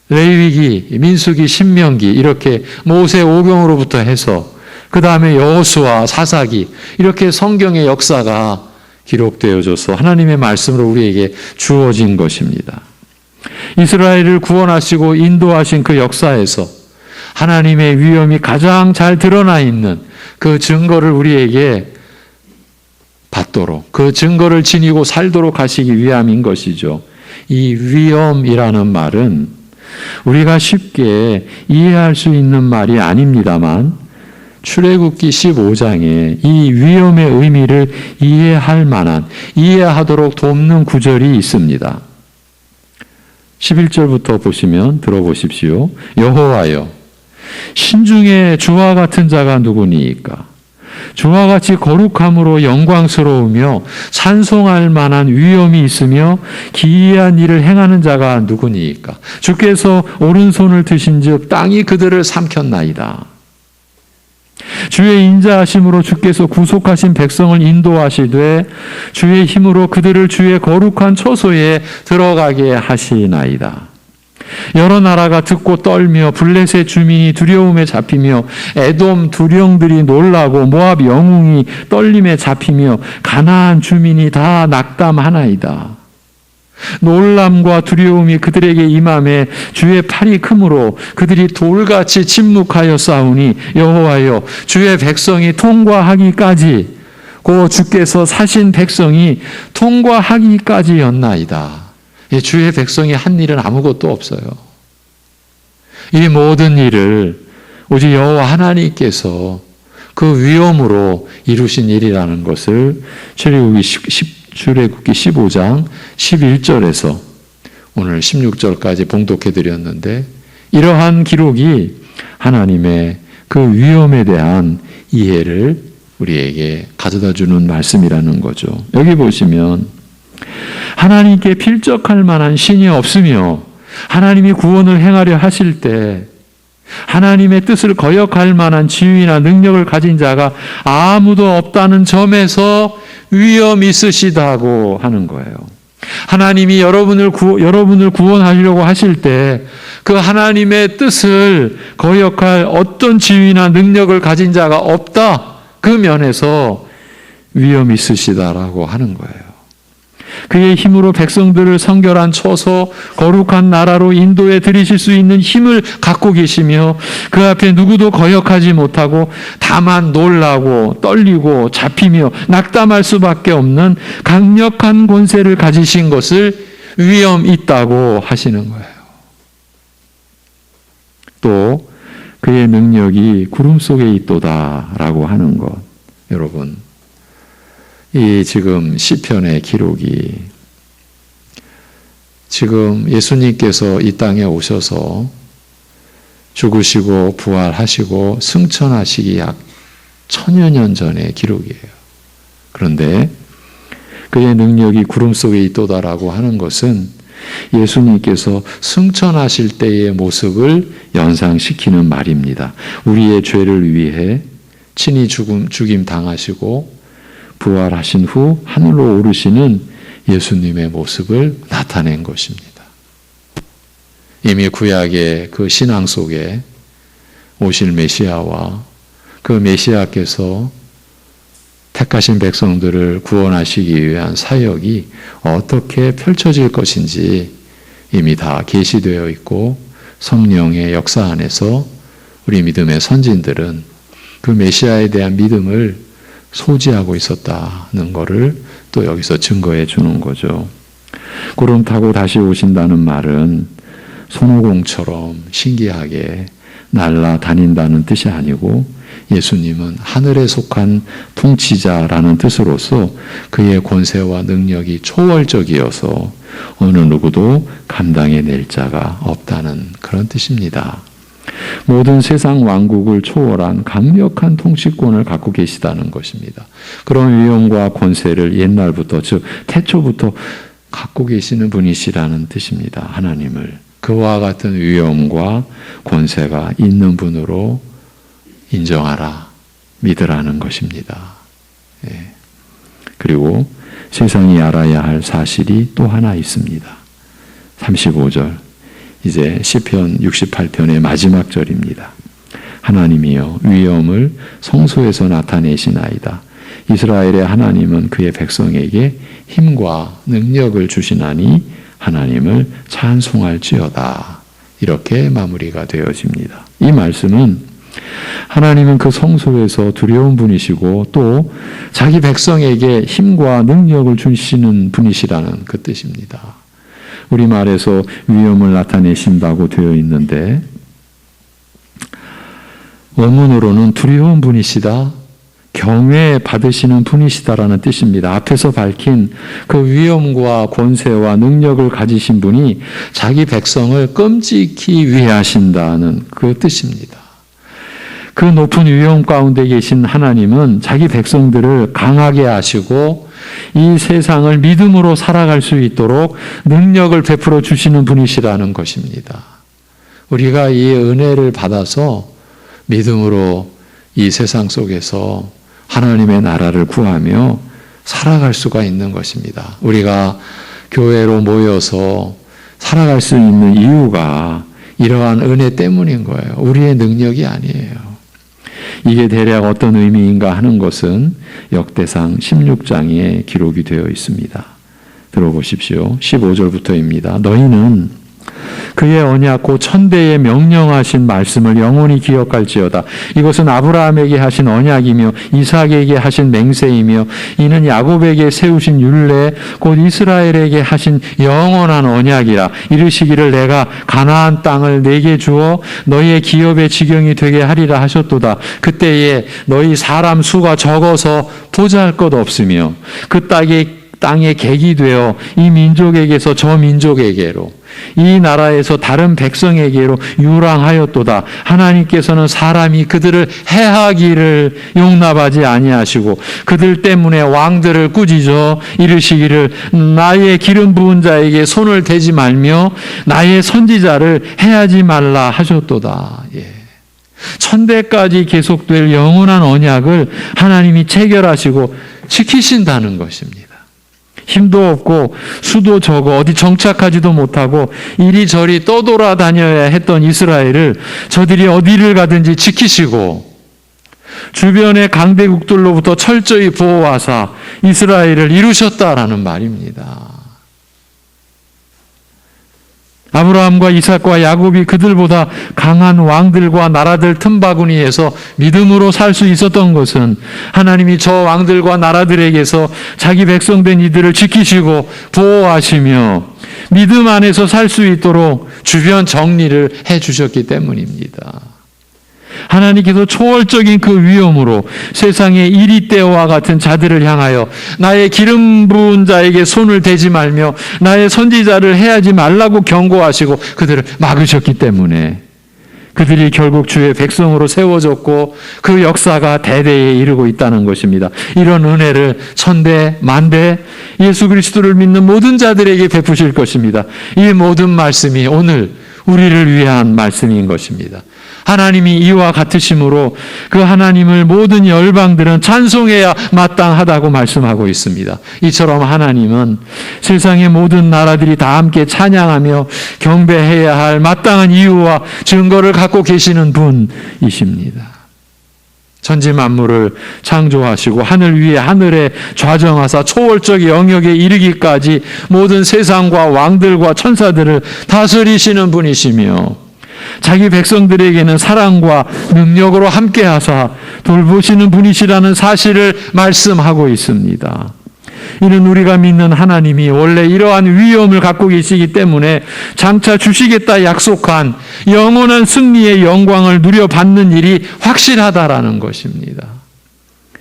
레위기, 민수기, 신명기 이렇게 모세 오경으로부터 해서 그 다음에 여호수아, 사사기 이렇게 성경의 역사가 기록되어져서 하나님의 말씀으로 우리에게 주어진 것입니다. 이스라엘을 구원하시고 인도하신 그 역사에서 하나님의 위엄이 가장 잘 드러나 있는 그 증거를 우리에게 받도록 그 증거를 지니고 살도록 하시기 위함인 것이죠. 이 위엄이라는 말은 우리가 쉽게 이해할 수 있는 말이 아닙니다만 출애굽기 15장에 이 위엄의 의미를 이해할 만한, 이해하도록 돕는 구절이 있습니다. 11절부터 보시면 들어보십시오. 여호와여, 신중에 주와 같은 자가 누구니이까? 주와 같이 거룩함으로 영광스러우며 찬송할 만한 위엄이 있으며 기이한 일을 행하는 자가 누구니이까? 주께서 오른손을 드신즉 땅이 그들을 삼켰나이다. 주의 인자하심으로 주께서 구속하신 백성을 인도하시되 주의 힘으로 그들을 주의 거룩한 처소에 들어가게 하시나이다. 여러 나라가 듣고 떨며 블레셋 주민이 두려움에 잡히며 에돔 두령들이 놀라고 모압 영웅이 떨림에 잡히며 가나안 주민이 다 낙담하나이다. 놀람과 두려움이 그들에게 임함에 주의 팔이 크므로 그들이 돌같이 침묵하여 싸우니 여호와여, 주의 백성이 통과하기까지 고 주께서 사신 백성이 통과하기까지였나이다. 주의 백성이 한 일은 아무것도 없어요. 이 모든 일을 오직 여호와 하나님께서 그 위엄으로 이루신 일이라는 것을 출애굽기 15장 11절에서 오늘 16절까지 봉독해 드렸는데, 이러한 기록이 하나님의 그 위엄에 대한 이해를 우리에게 가져다 주는 말씀이라는 거죠. 여기 보시면 하나님께 필적할 만한 신이 없으며 하나님이 구원을 행하려 하실 때 하나님의 뜻을 거역할 만한 지위나 능력을 가진 자가 아무도 없다는 점에서 위엄 있으시다고 하는 거예요. 하나님이 여러분을 구원하려고 하실 때 그 하나님의 뜻을 거역할 어떤 지위나 능력을 가진 자가 없다. 그 면에서 위엄 있으시다라고 하는 거예요. 그의 힘으로 백성들을 성결한 처소, 거룩한 나라로 인도해 드리실 수 있는 힘을 갖고 계시며 그 앞에 누구도 거역하지 못하고 다만 놀라고 떨리고 잡히며 낙담할 수밖에 없는 강력한 권세를 가지신 것을 위엄 있다고 하시는 거예요. 또 그의 능력이 구름 속에 있도다라고 하는 것. 여러분, 이 지금 시편의 기록이 지금 예수님께서 이 땅에 오셔서 죽으시고 부활하시고 승천하시기 약 1000여 년 전의 기록이에요. 그런데 그의 능력이 구름 속에 있도다라고 하는 것은 예수님께서 승천하실 때의 모습을 연상시키는 말입니다. 우리의 죄를 위해 친히 죽임 당하시고 부활하신 후 하늘로 오르시는 예수님의 모습을 나타낸 것입니다. 이미 구약의 그 신앙 속에 오실 메시아와 그 메시아께서 택하신 백성들을 구원하시기 위한 사역이 어떻게 펼쳐질 것인지 이미 다 계시되어 있고 성령의 역사 안에서 우리 믿음의 선진들은 그 메시아에 대한 믿음을 소지하고 있었다는 것을 또 여기서 증거해 주는 거죠. 구름 타고 다시 오신다는 말은 손오공처럼 신기하게 날아다닌다는 뜻이 아니고 예수님은 하늘에 속한 통치자라는 뜻으로서 그의 권세와 능력이 초월적이어서 어느 누구도 감당해낼 자가 없다는 그런 뜻입니다. 모든 세상 왕국을 초월한 강력한 통치권을 갖고 계시다는 것입니다. 그런 위엄과 권세를 옛날부터, 즉 태초부터 갖고 계시는 분이시라는 뜻입니다. 하나님을 그와 같은 위엄과 권세가 있는 분으로 인정하라, 믿으라는 것입니다. 예. 그리고 세상이 알아야 할 사실이 또 하나 있습니다. 35절, 이제 시편 68편의 마지막 절입니다. 하나님이여 위엄을 성소에서 나타내시나이다. 이스라엘의 하나님은 그의 백성에게 힘과 능력을 주시나니 하나님을 찬송할지어다. 이렇게 마무리가 되어집니다. 이 말씀은 하나님은 그 성소에서 두려운 분이시고 또 자기 백성에게 힘과 능력을 주시는 분이시라는 그 뜻입니다. 우리말에서 위엄을 나타내신다고 되어 있는데 원문으로는 두려운 분이시다, 경외 받으시는 분이시다라는 뜻입니다. 앞에서 밝힌 그 위엄과 권세와 능력을 가지신 분이 자기 백성을 끔찍히 위하신다는 그 뜻입니다. 그 높은 위엄 가운데 계신 하나님은 자기 백성들을 강하게 하시고 이 세상을 믿음으로 살아갈 수 있도록 능력을 베풀어 주시는 분이시라는 것입니다. 우리가 이 은혜를 받아서 믿음으로 이 세상 속에서 하나님의 나라를 구하며 살아갈 수가 있는 것입니다. 우리가 교회로 모여서 살아갈 수 있는 이유가 이러한 은혜 때문인 거예요. 우리의 능력이 아니에요. 이게 대략 어떤 의미인가 하는 것은 역대상 16장에 기록이 되어 있습니다. 들어보십시오. 15절부터입니다. 너희는 그의 언약 곧 천대에 명령하신 말씀을 영원히 기억할지어다. 이것은 아브라함에게 하신 언약이며 이삭에게 하신 맹세이며 이는 야곱에게 세우신 율례 곧 이스라엘에게 하신 영원한 언약이라. 이르시기를 내가 가나안 땅을 내게 주어 너희의 기업의 지경이 되게 하리라 하셨도다. 그때에 너희 사람 수가 적어서 보잘것 없으며 그 땅에 객이 되어 이 민족에게서 저 민족에게로 이 나라에서 다른 백성에게로 유랑하였도다. 하나님께서는 사람이 그들을 해하기를 용납하지 아니하시고 그들 때문에 왕들을 꾸짖어 이르시기를 나의 기름 부은 자에게 손을 대지 말며 나의 선지자를 해하지 말라 하셨도다. 예. 천대까지 계속될 영원한 언약을 하나님이 체결하시고 지키신다는 것입니다. 힘도 없고 수도 적어 어디 정착하지도 못하고 이리저리 떠돌아다녀야 했던 이스라엘을 저들이 어디를 가든지 지키시고 주변의 강대국들로부터 철저히 보호하사 이스라엘을 이루셨다라는 말입니다. 아브라함과 이삭과 야곱이 그들보다 강한 왕들과 나라들 틈바구니에서 믿음으로 살 수 있었던 것은 하나님이 저 왕들과 나라들에게서 자기 백성된 이들을 지키시고 보호하시며 믿음 안에서 살 수 있도록 주변 정리를 해 주셨기 때문입니다. 하나님께서 초월적인 그 위엄으로 세상의 이리떼와 같은 자들을 향하여 나의 기름 부은 자에게 손을 대지 말며 나의 선지자를 해하지 말라고 경고하시고 그들을 막으셨기 때문에 그들이 결국 주의 백성으로 세워졌고 그 역사가 대대에 이르고 있다는 것입니다. 이런 은혜를 천대 만대 예수 그리스도를 믿는 모든 자들에게 베푸실 것입니다. 이 모든 말씀이 오늘 우리를 위한 말씀인 것입니다. 하나님이 이와 같으심으로 그 하나님을 모든 열방들은 찬송해야 마땅하다고 말씀하고 있습니다. 이처럼 하나님은 세상의 모든 나라들이 다 함께 찬양하며 경배해야 할 마땅한 이유와 증거를 갖고 계시는 분이십니다. 천지 만물을 창조하시고 하늘 위에 하늘에 좌정하사 초월적 영역에 이르기까지 모든 세상과 왕들과 천사들을 다스리시는 분이시며 자기 백성들에게는 사랑과 능력으로 함께하사 돌보시는 분이시라는 사실을 말씀하고 있습니다. 이는 우리가 믿는 하나님이 원래 이러한 위엄을 갖고 계시기 때문에 장차 주시겠다 약속한 영원한 승리의 영광을 누려받는 일이 확실하다라는 것입니다.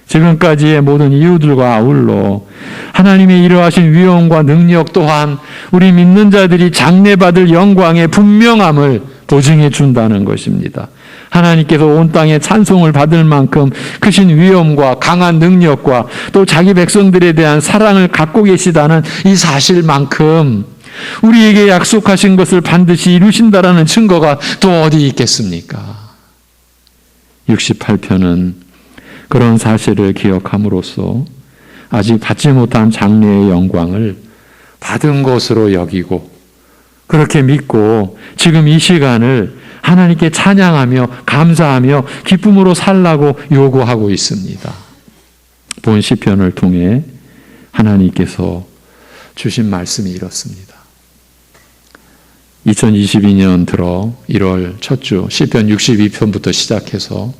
지금까지의 모든 이유들과 아울러 하나님의 이러하신 위엄과 능력 또한 우리 믿는 자들이 장래받을 영광의 분명함을 보증해 준다는 것입니다. 하나님께서 온 땅에 찬송을 받을 만큼 크신 위엄과 강한 능력과 또 자기 백성들에 대한 사랑을 갖고 계시다는 이 사실만큼 우리에게 약속하신 것을 반드시 이루신다라는 증거가 또 어디 있겠습니까? 68편은 그런 사실을 기억함으로써 아직 받지 못한 장래의 영광을 받은 것으로 여기고 그렇게 믿고 지금 이 시간을 하나님께 찬양하며 감사하며 기쁨으로 살라고 요구하고 있습니다. 본 시편을 통해 하나님께서 주신 말씀이 이렇습니다. 2022년 들어 1월 첫 주 시편 62편부터 시작해서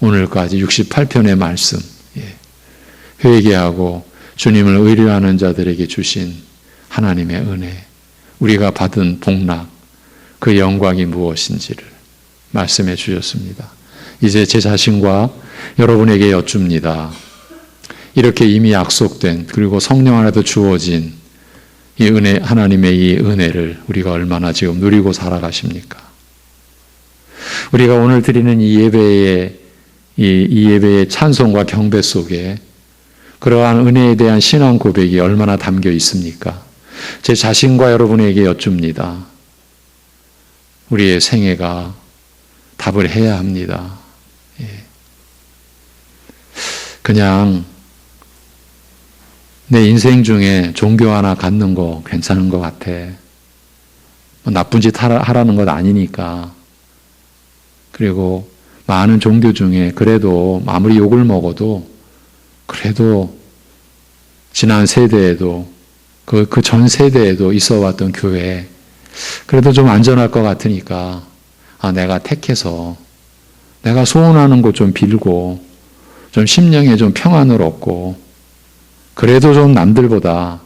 오늘까지 68편의 말씀, 회개하고 주님을 의뢰하는 자들에게 주신 하나님의 은혜, 우리가 받은 복락, 그 영광이 무엇인지를 말씀해 주셨습니다. 이제 제 자신과 여러분에게 여쭙니다. 이렇게 이미 약속된 그리고 성령 안에도 주어진 이 은혜, 하나님의 이 은혜를 우리가 얼마나 지금 누리고 살아가십니까? 우리가 오늘 드리는 이 예배의 찬송과 경배 속에 그러한 은혜에 대한 신앙 고백이 얼마나 담겨 있습니까? 제 자신과 여러분에게 여쭙니다. 우리의 생애가 답을 해야 합니다. 그냥 내 인생 중에 종교 하나 갖는 거 괜찮은 것 같아. 나쁜 짓 하라는 것 아니니까. 그리고 많은 종교 중에 그래도 아무리 욕을 먹어도 그래도 지난 세대에도 그 전 세대에도 있어 왔던 교회 그래도 좀 안전할 것 같으니까 내가 택해서 내가 소원하는 거 좀 빌고 좀 심령에 좀 평안을 얻고 그래도 좀 남들보다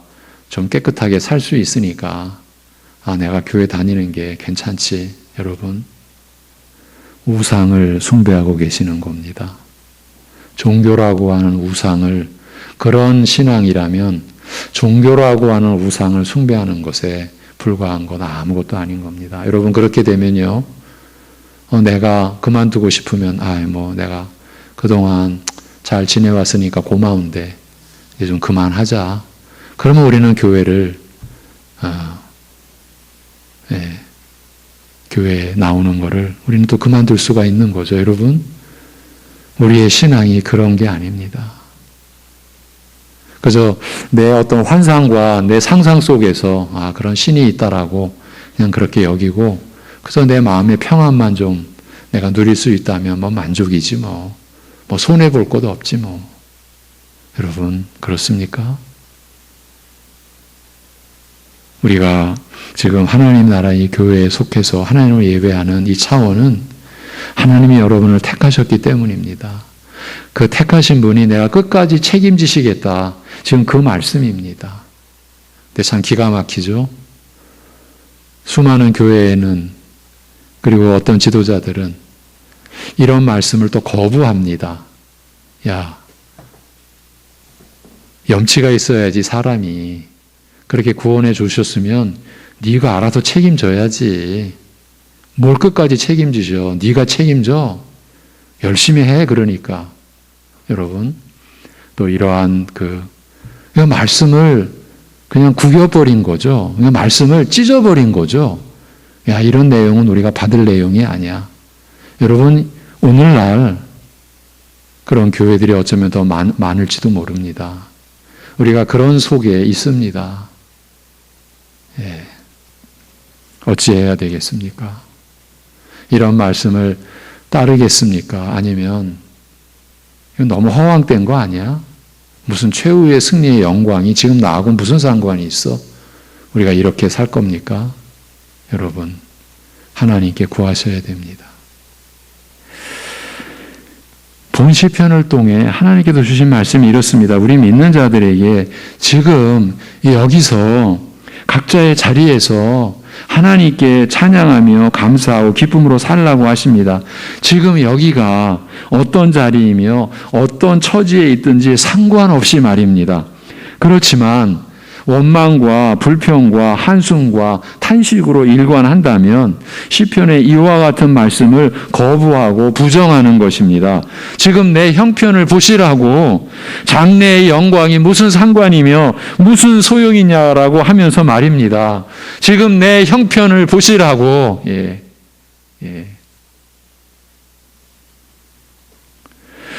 좀 깨끗하게 살 수 있으니까 내가 교회 다니는 게 괜찮지. 여러분, 우상을 숭배하고 계시는 겁니다. 종교라고 하는 우상을, 그런 신앙이라면 종교라고 하는 우상을 숭배하는 것에 불과한 건 아무것도 아닌 겁니다. 여러분, 그렇게 되면요, 내가 그만두고 싶으면 내가 그동안 잘 지내왔으니까 고마운데 이제 좀 그만하자. 그러면 우리는 교회를 교회에 나오는 거를 우리는 또 그만둘 수가 있는 거죠. 여러분, 우리의 신앙이 그런 게 아닙니다. 그저 내 어떤 환상과 내 상상 속에서 그런 신이 있다라고 그냥 그렇게 여기고 그래서 내 마음의 평안만 좀 내가 누릴 수 있다면 만족이지 뭐 손해볼 것도 없지 뭐. 여러분, 그렇습니까? 우리가 지금 하나님 나라의 교회에 속해서 하나님을 예배하는 이 차원은 하나님이 여러분을 택하셨기 때문입니다. 그 택하신 분이 내가 끝까지 책임지시겠다. 지금 그 말씀입니다. 근데 참 기가 막히죠? 수많은 교회에는 그리고 어떤 지도자들은 이런 말씀을 또 거부합니다. 야, 염치가 있어야지 사람이. 그렇게 구원해 주셨으면 네가 알아서 책임져야지. 뭘 끝까지 책임지셔. 네가 책임져. 열심히 해. 그러니까. 여러분, 또 이러한 말씀을 그냥 구겨버린 거죠. 그냥 말씀을 찢어버린 거죠. 야, 이런 내용은 우리가 받을 내용이 아니야. 여러분, 오늘날 그런 교회들이 어쩌면 더 많을지도 모릅니다. 우리가 그런 속에 있습니다. 어찌해야 되겠습니까? 이런 말씀을 따르겠습니까? 아니면 이건 너무 허황된 거 아니야? 무슨 최후의 승리의 영광이 지금 나하고 무슨 상관이 있어? 우리가 이렇게 살 겁니까? 여러분, 하나님께 구하셔야 됩니다. 본 시편을 통해 하나님께서 주신 말씀이 이렇습니다. 우리 믿는 자들에게 지금 여기서 각자의 자리에서 하나님께 찬양하며 감사하고 기쁨으로 살라고 하십니다. 지금 여기가 어떤 자리이며 어떤 처지에 있든지 상관없이 말입니다. 그렇지만 원망과 불평과 한숨과 탄식으로 일관한다면 시편의 이와 같은 말씀을 거부하고 부정하는 것입니다. 지금 내 형편을 보시라고, 장래의 영광이 무슨 상관이며 무슨 소용이냐라고 하면서 말입니다. 지금 내 형편을 보시라고.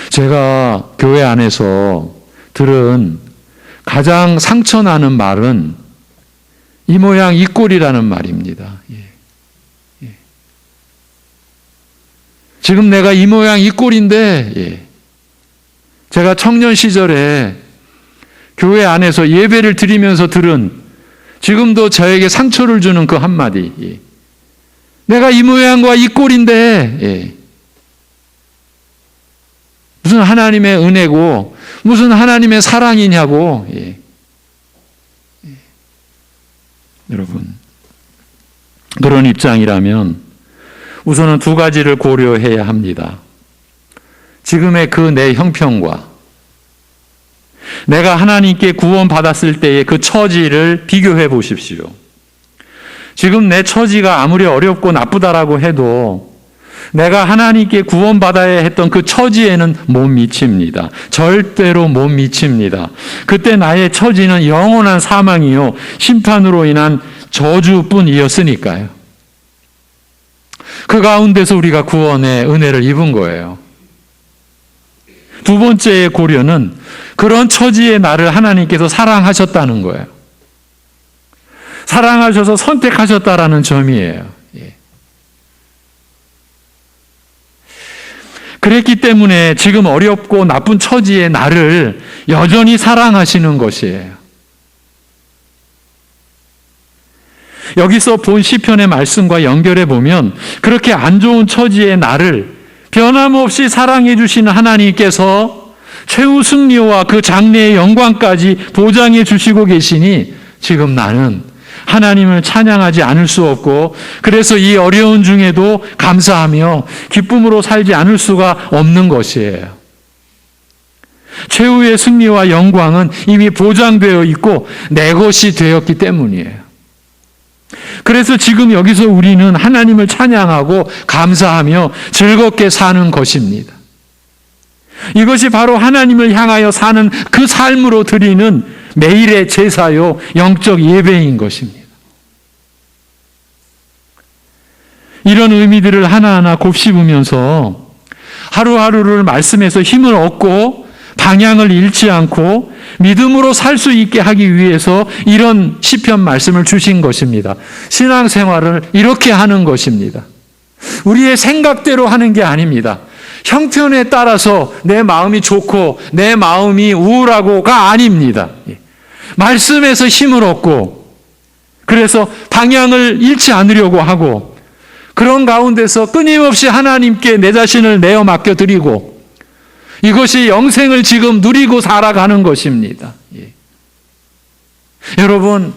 제가 교회 안에서 들은 가장 상처나는 말은 이 모양 이 꼴이라는 말입니다. 지금 내가 이 모양 이 꼴인데, 제가 청년 시절에 교회 안에서 예배를 드리면서 들은, 지금도 저에게 상처를 주는 그 한마디, 내가 이 모양과 이 꼴인데 무슨 하나님의 은혜고 무슨 하나님의 사랑이냐고. 여러분, 그런 입장이라면 우선은 두 가지를 고려해야 합니다. 지금의 그 내 형편과 내가 하나님께 구원받았을 때의 그 처지를 비교해 보십시오. 지금 내 처지가 아무리 어렵고 나쁘다라고 해도 내가 하나님께 구원받아야 했던 그 처지에는 못 미칩니다. 절대로 못 미칩니다. 그때 나의 처지는 영원한 사망이요, 심판으로 인한 저주뿐이었으니까요. 그 가운데서 우리가 구원의 은혜를 입은 거예요. 두 번째의 고려는 그런 처지의 나를 하나님께서 사랑하셨다는 거예요. 사랑하셔서 선택하셨다라는 점이에요. 그랬기 때문에 지금 어렵고 나쁜 처지의 나를 여전히 사랑하시는 것이에요. 여기서 본 시편의 말씀과 연결해 보면 그렇게 안 좋은 처지의 나를 변함없이 사랑해 주시는 하나님께서 최후 승리와 그 장래의 영광까지 보장해 주시고 계시니 지금 나는 하나님을 찬양하지 않을 수 없고, 그래서 이 어려운 중에도 감사하며 기쁨으로 살지 않을 수가 없는 것이에요. 최후의 승리와 영광은 이미 보장되어 있고 내 것이 되었기 때문이에요. 그래서 지금 여기서 우리는 하나님을 찬양하고 감사하며 즐겁게 사는 것입니다. 이것이 바로 하나님을 향하여 사는 그 삶으로 드리는 매일의 제사요, 영적 예배인 것입니다. 이런 의미들을 하나하나 곱씹으면서 하루하루를 말씀에서 힘을 얻고 방향을 잃지 않고 믿음으로 살 수 있게 하기 위해서 이런 시편 말씀을 주신 것입니다. 신앙생활을 이렇게 하는 것입니다. 우리의 생각대로 하는 게 아닙니다. 형편에 따라서 내 마음이 좋고 내 마음이 우울하고가 아닙니다. 말씀에서 힘을 얻고, 그래서 방향을 잃지 않으려고 하고, 그런 가운데서 끊임없이 하나님께 내 자신을 내어 맡겨드리고, 이것이 영생을 지금 누리고 살아가는 것입니다. 여러분,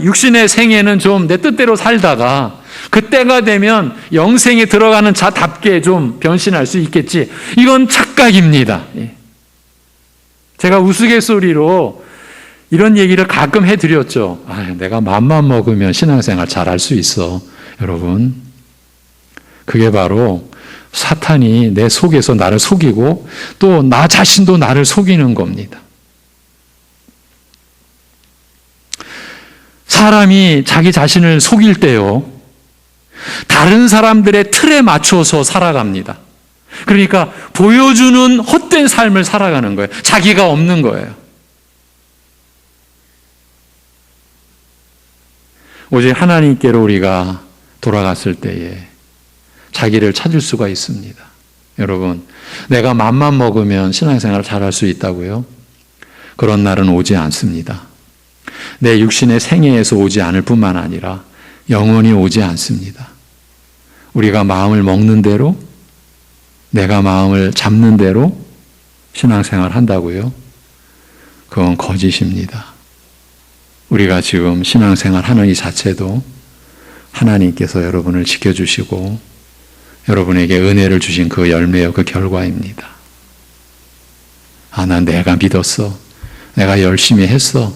육신의 생애는 좀 내 뜻대로 살다가 그때가 되면 영생에 들어가는 자답게 좀 변신할 수 있겠지. 이건 착각입니다. 제가 우스갯소리로 이런 얘기를 가끔 해드렸죠. 내가 맘만 먹으면 신앙생활 잘할 수 있어. 여러분, 그게 바로 사탄이 내 속에서 나를 속이고 또 나 자신도 나를 속이는 겁니다. 사람이 자기 자신을 속일 때요, 다른 사람들의 틀에 맞춰서 살아갑니다. 그러니까 보여주는 헛된 삶을 살아가는 거예요. 자기가 없는 거예요. 오직 하나님께로 우리가 돌아갔을 때에 자기를 찾을 수가 있습니다. 여러분, 내가 맘만 먹으면 신앙생활을 잘할 수 있다고요? 그런 날은 오지 않습니다. 내 육신의 생애에서 오지 않을 뿐만 아니라 영원히 오지 않습니다. 우리가 마음을 먹는 대로, 내가 마음을 잡는 대로 신앙생활 한다고요? 그건 거짓입니다. 우리가 지금 신앙생활 하는 이 자체도 하나님께서 여러분을 지켜주시고 여러분에게 은혜를 주신 그 열매요, 그 결과입니다. 난 내가 믿었어. 내가 열심히 했어.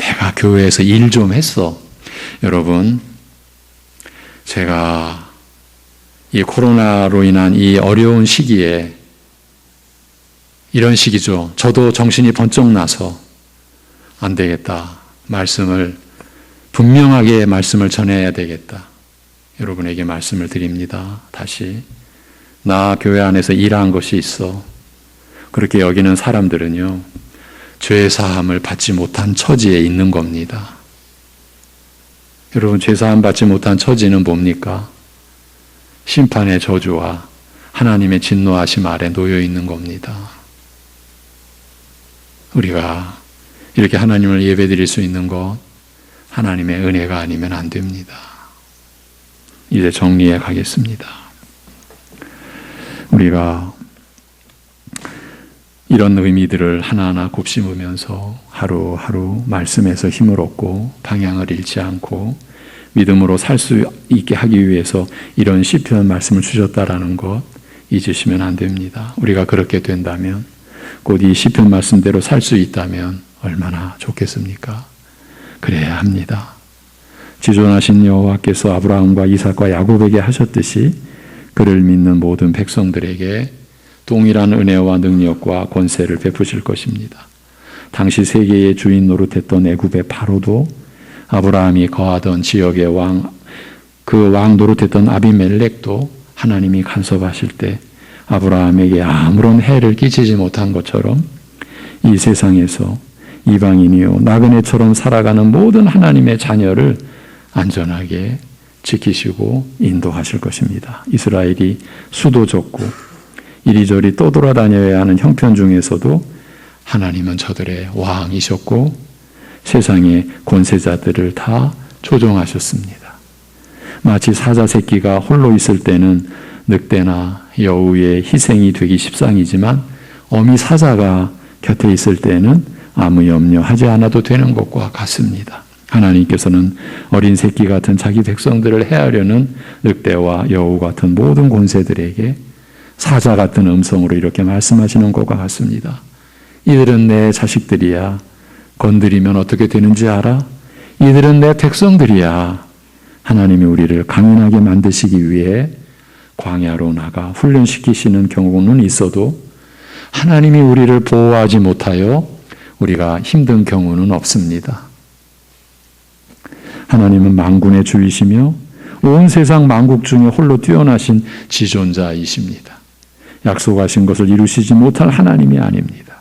내가 교회에서 일 좀 했어. 여러분, 제가 이 코로나로 인한 이 어려운 시기에 이런 시기죠. 저도 정신이 번쩍 나서 안 되겠다. 분명하게 말씀을 전해야 되겠다. 여러분에게 말씀을 드립니다. 다시. 나 교회 안에서 일한 것이 있어. 그렇게 여기는 사람들은요, 죄사함을 받지 못한 처지에 있는 겁니다. 여러분, 죄사함 받지 못한 처지는 뭡니까? 심판의 저주와 하나님의 진노하심 아래 놓여 있는 겁니다. 우리가 이렇게 하나님을 예배드릴 수 있는 것, 하나님의 은혜가 아니면 안 됩니다. 이제 정리해 가겠습니다. 우리가 이런 의미들을 하나하나 곱씹으면서 하루하루 말씀에서 힘을 얻고 방향을 잃지 않고 믿음으로 살 수 있게 하기 위해서 이런 시편 말씀을 주셨다라는 것 잊으시면 안 됩니다. 우리가 그렇게 된다면, 곧 이 시편 말씀대로 살 수 있다면 얼마나 좋겠습니까? 그래야 합니다. 지존하신 여호와께서 아브라함과 이삭과 야곱에게 하셨듯이 그를 믿는 모든 백성들에게 동일한 은혜와 능력과 권세를 베푸실 것입니다. 당시 세계의 주인 노릇했던 애굽의 바로도, 아브라함이 거하던 지역의 그 왕 노릇했던 아비멜렉도 하나님이 간섭하실 때 아브라함에게 아무런 해를 끼치지 못한 것처럼 이 세상에서 이방인이요 나그네처럼 살아가는 모든 하나님의 자녀를 안전하게 지키시고 인도하실 것입니다. 이스라엘이 수도 좁고 이리저리 떠돌아다녀야 하는 형편 중에서도 하나님은 저들의 왕이셨고 세상의 권세자들을 다 조종하셨습니다. 마치 사자 새끼가 홀로 있을 때는 늑대나 여우의 희생이 되기 십상이지만 어미 사자가 곁에 있을 때는 아무 염려하지 않아도 되는 것과 같습니다. 하나님께서는 어린 새끼 같은 자기 백성들을 해하려는 늑대와 여우 같은 모든 권세들에게 사자 같은 음성으로 이렇게 말씀하시는 것과 같습니다. 이들은 내 자식들이야. 건드리면 어떻게 되는지 알아? 이들은 내 백성들이야. 하나님이 우리를 강인하게 만드시기 위해 광야로 나가 훈련시키시는 경우는 있어도 하나님이 우리를 보호하지 못하여 우리가 힘든 경우는 없습니다. 하나님은 만군의 주이시며 온 세상 만국 중에 홀로 뛰어나신 지존자이십니다. 약속하신 것을 이루시지 못할 하나님이 아닙니다.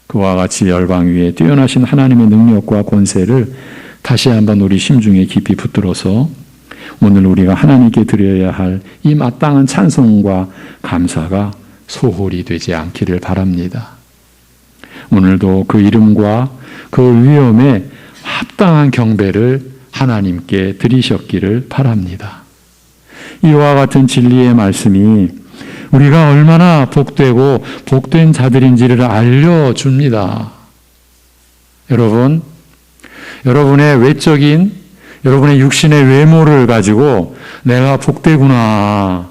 그와 같이 열방 위에 뛰어나신 하나님의 능력과 권세를 다시 한번 우리 심중에 깊이 붙들어서 오늘 우리가 하나님께 드려야 할 이 마땅한 찬송과 감사가 소홀히 되지 않기를 바랍니다. 오늘도 그 이름과 그 위엄에 합당한 경배를 하나님께 드리셨기를 바랍니다. 이와 같은 진리의 말씀이 우리가 얼마나 복되고 복된 자들인지를 알려줍니다. 여러분, 여러분의 외적인, 여러분의 육신의 외모를 가지고 내가 복되구나.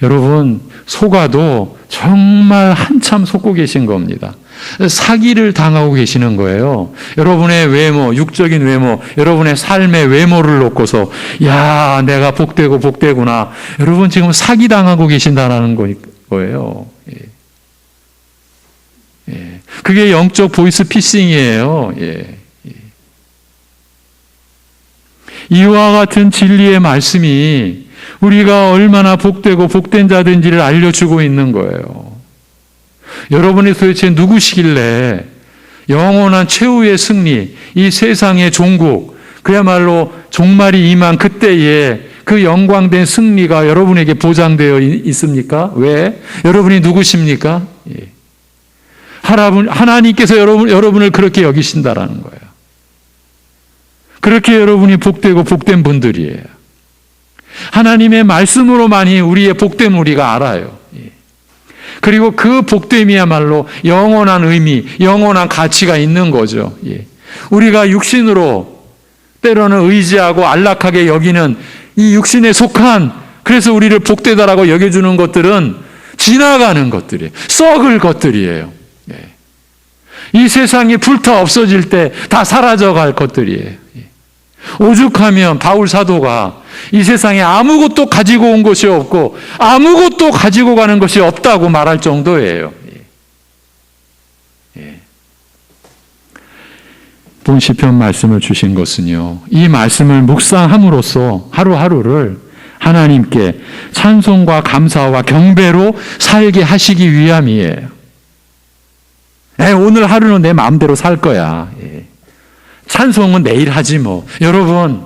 여러분, 속아도 정말 한참 속고 계신 겁니다. 사기를 당하고 계시는 거예요. 여러분의 외모, 육적인 외모, 여러분의 삶의 외모를 놓고서 야, 내가 복되고 복되구나. 여러분 지금 사기 당하고 계신다는 거예요. 예. 그게 영적 보이스 피싱이에요. 예. 이와 같은 진리의 말씀이 우리가 얼마나 복되고 복된 자든지를 알려주고 있는 거예요. 여러분이 도대체 누구시길래 영원한 최후의 승리, 이 세상의 종국, 그야말로 종말이 임한 그때에 그 영광된 승리가 여러분에게 보장되어 있습니까? 왜? 여러분이 누구십니까? 예. 하나님께서 여러분을 그렇게 여기신다라는 거예요. 그렇게 여러분이 복되고 복된 분들이에요. 하나님의 말씀으로만이 우리의 복됨 우리가 알아요. 그리고 그 복됨이야말로 영원한 의미, 영원한 가치가 있는 거죠. 우리가 육신으로 때로는 의지하고 안락하게 여기는 이 육신에 속한, 그래서 우리를 복되다라고 여겨주는 것들은 지나가는 것들이에요. 썩을 것들이에요. 이 세상이 불타 없어질 때 다 사라져갈 것들이에요. 오죽하면 바울 사도가 이 세상에 아무것도 가지고 온 것이 없고 아무것도 가지고 가는 것이 없다고 말할 정도예요. 본 시편 말씀을 주신 것은요, 이 말씀을 묵상함으로써 하루하루를 하나님께 찬송과 감사와 경배로 살게 하시기 위함이에요. 오늘 하루는 내 마음대로 살 거야. 찬송은 내일 하지 뭐. 여러분,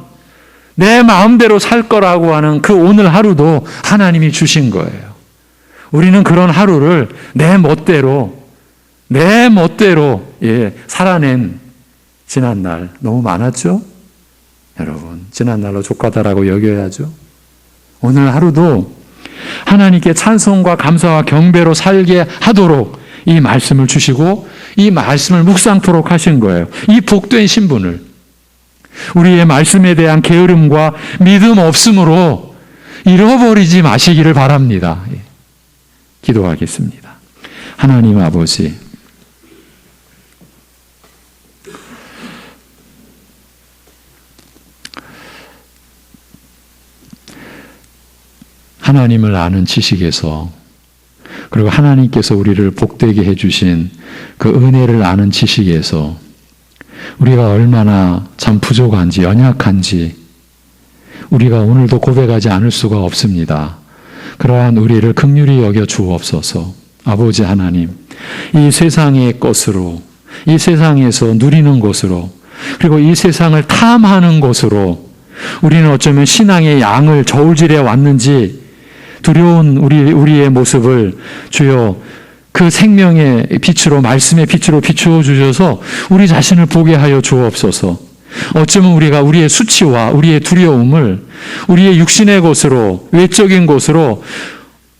내 마음대로 살 거라고 하는 그 오늘 하루도 하나님이 주신 거예요. 우리는 그런 하루를 내 멋대로 살아낸 지난날 너무 많았죠? 여러분, 지난날로 족하다라고 여겨야죠. 오늘 하루도 하나님께 찬송과 감사와 경배로 살게 하도록 이 말씀을 주시고 이 말씀을 묵상토록 하신 거예요. 이 복된 신분을 우리의 말씀에 대한 게으름과 믿음 없음으로 잃어버리지 마시기를 바랍니다. 기도하겠습니다. 하나님 아버지, 하나님을 아는 지식에서, 그리고 하나님께서 우리를 복되게 해주신 그 은혜를 아는 지식에서 우리가 얼마나 참 부족한지, 연약한지 우리가 오늘도 고백하지 않을 수가 없습니다. 그러한 우리를 긍휼히 여겨 주옵소서. 아버지 하나님, 이 세상의 것으로, 이 세상에서 누리는 것으로, 그리고 이 세상을 탐하는 것으로 우리는 어쩌면 신앙의 양을 저울질해 왔는지 두려운 우리의 모습을 주여 그 생명의 빛으로, 말씀의 빛으로 비추어 주셔서 우리 자신을 보게 하여 주옵소서. 어쩌면 우리가 우리의 수치와 우리의 두려움을 우리의 육신의 것으로, 외적인 것으로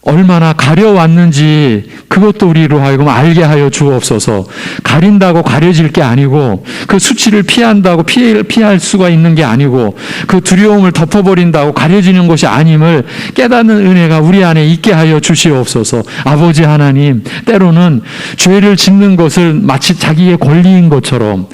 얼마나 가려왔는지 그것도 우리로 하여금 알게 하여 주옵소서. 가린다고 가려질 게 아니고, 그 수치를 피한다고 피할 수가 있는 게 아니고, 그 두려움을 덮어버린다고 가려지는 것이 아님을 깨닫는 은혜가 우리 안에 있게 하여 주시옵소서. 아버지 하나님, 때로는 죄를 짓는 것을 마치 자기의 권리인 것처럼,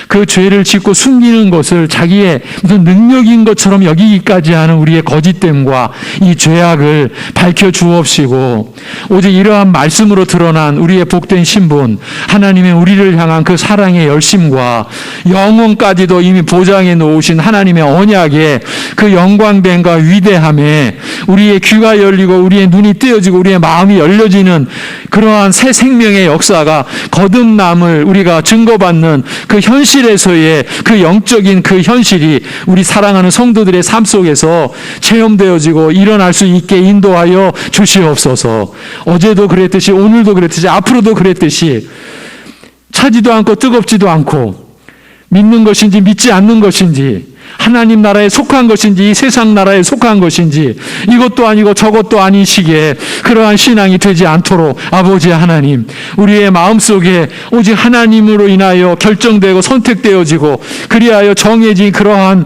그 죄를 짓고 숨기는 것을 자기의 무슨 능력인 것처럼 여기기까지 하는 우리의 거짓됨과 이 죄악을 밝혀 주옵시고, 오직 이러한 말씀으로 드러난 우리의 복된 신분, 하나님의 우리를 향한 그 사랑의 열심과 영원까지도 이미 보장해 놓으신 하나님의 언약의 그 영광됨과 위대함에 우리의 귀가 열리고 우리의 눈이 뜨여지고 우리의 마음이 열려지는 그러한 새 생명의 역사가 거듭남을 우리가 증거받는 그 현실에서의 그 영적인 그 현실이 우리 사랑하는 성도들의 삶 속에서 체험되어지고 일어날 수 있게 인도하여 주시옵소서. 어제도 그랬듯이 오늘도 그랬듯이 앞으로도 그랬듯이 차지도 않고 뜨겁지도 않고 믿는 것인지 믿지 않는 것인지 하나님 나라에 속한 것인지 이 세상 나라에 속한 것인지 이것도 아니고 저것도 아닌 시기에 그러한 신앙이 되지 않도록 아버지 하나님, 우리의 마음속에 오직 하나님으로 인하여 결정되고 선택되어지고 그리하여 정해진 그러한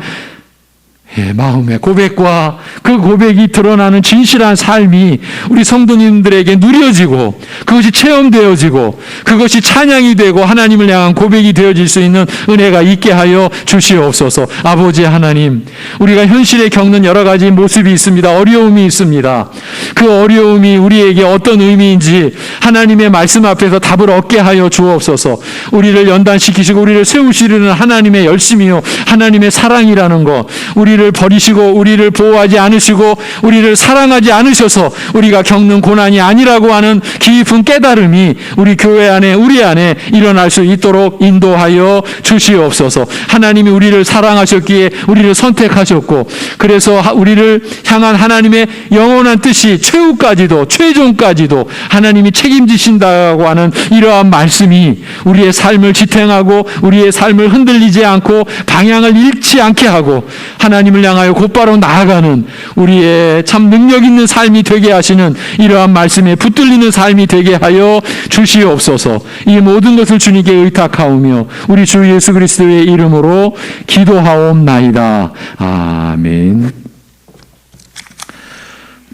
마음의 고백과 그 고백이 드러나는 진실한 삶이 우리 성도님들에게 누려지고 그것이 체험되어지고 그것이 찬양이 되고 하나님을 향한 고백이 되어질 수 있는 은혜가 있게 하여 주시옵소서. 아버지 하나님, 우리가 현실에 겪는 여러 가지 모습이 있습니다. 어려움이 있습니다. 그 어려움이 우리에게 어떤 의미인지 하나님의 말씀 앞에서 답을 얻게 하여 주옵소서. 우리를 연단시키시고 우리를 세우시려는 하나님의 열심이요 하나님의 사랑이라는 것, 우리를 버리시고 우리를 보호하지 않으시고 우리를 사랑하지 않으셔서 우리가 겪는 고난이 아니라고 하는 깊은 깨달음이 우리 교회 안에 우리 안에 일어날 수 있도록 인도하여 주시옵소서. 하나님이 우리를 사랑하셨기에 우리를 선택하셨고 그래서 우리를 향한 하나님의 영원한 뜻이 최후까지도 최종까지도 하나님이 책임지신다고 하는 이러한 말씀이 우리의 삶을 지탱하고 우리의 삶을 흔들리지 않고 방향을 잃지 않게 하고 하나님을 향하여 곧바로 나아가는 우리의 참 능력 있는 삶이 되게 하시는 이러한 말씀에 붙들리는 삶이 되게 하여 주시옵소서. 이 모든 것을 주님께 의탁하오며 우리 주 예수 그리스도의 이름으로 기도하옵나이다. 아멘.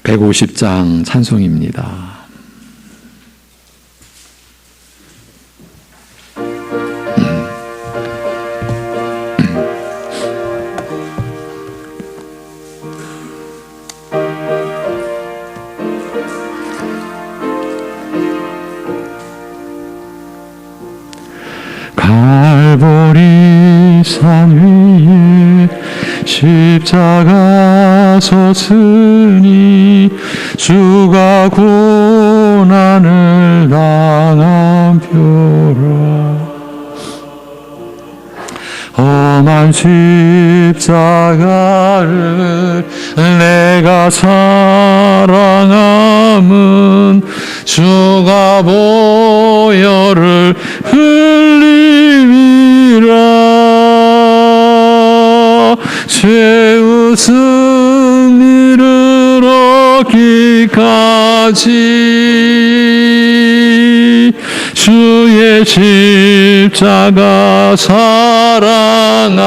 150장 찬송입니다. 산 위에 십자가 섰으니 주가 고난을 당한 표라. 험한 십자가를 내가 사랑함은 주가 보혈을 흘림이라. 최후 승리를 얻기까지 주의 십자가 사랑하리.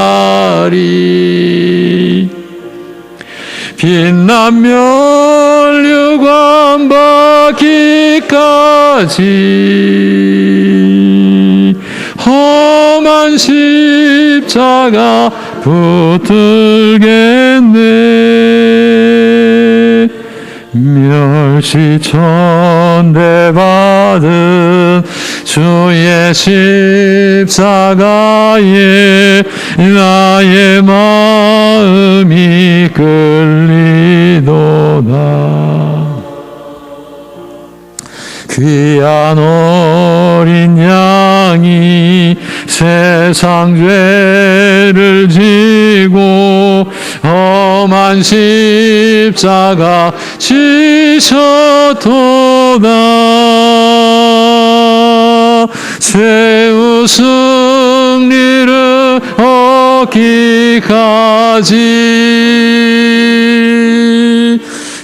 빛난 면류관 받기까지 험한 십자가 붙들겠네. 멸시천대 받은 주의 십자가에 나의 마음이 끌리도다. 귀한 어린 양이 세상 죄를 지고 험한 십자가 지셨도다. 최후 승리를 얻기까지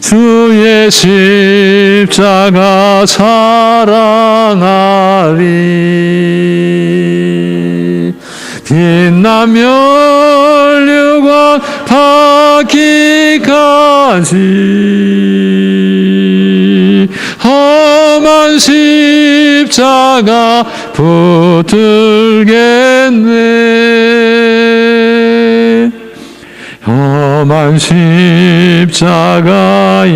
주의 십자가 사랑하리. 빛난 면류관 받기까지 험한 십자가 붙들겠네. 험한 십자가에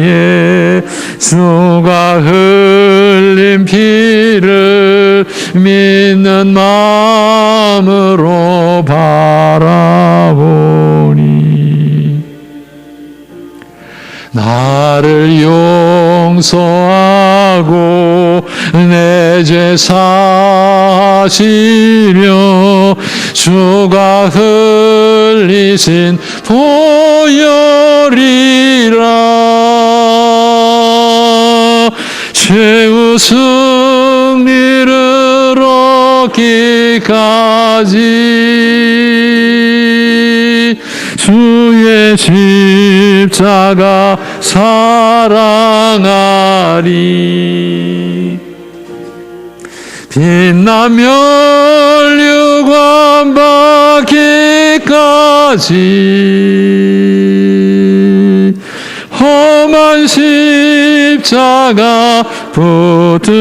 주가 흘린 피를 믿는 마음으로 바라보니 나를 용서하고 내 죄 사하시려 주가 흘리신 보혈이라. 최후 승리를 얻기까지 주의 십자가 사랑하리. 빛난 면류관 받기까지 험한 십자가 붙들겠네.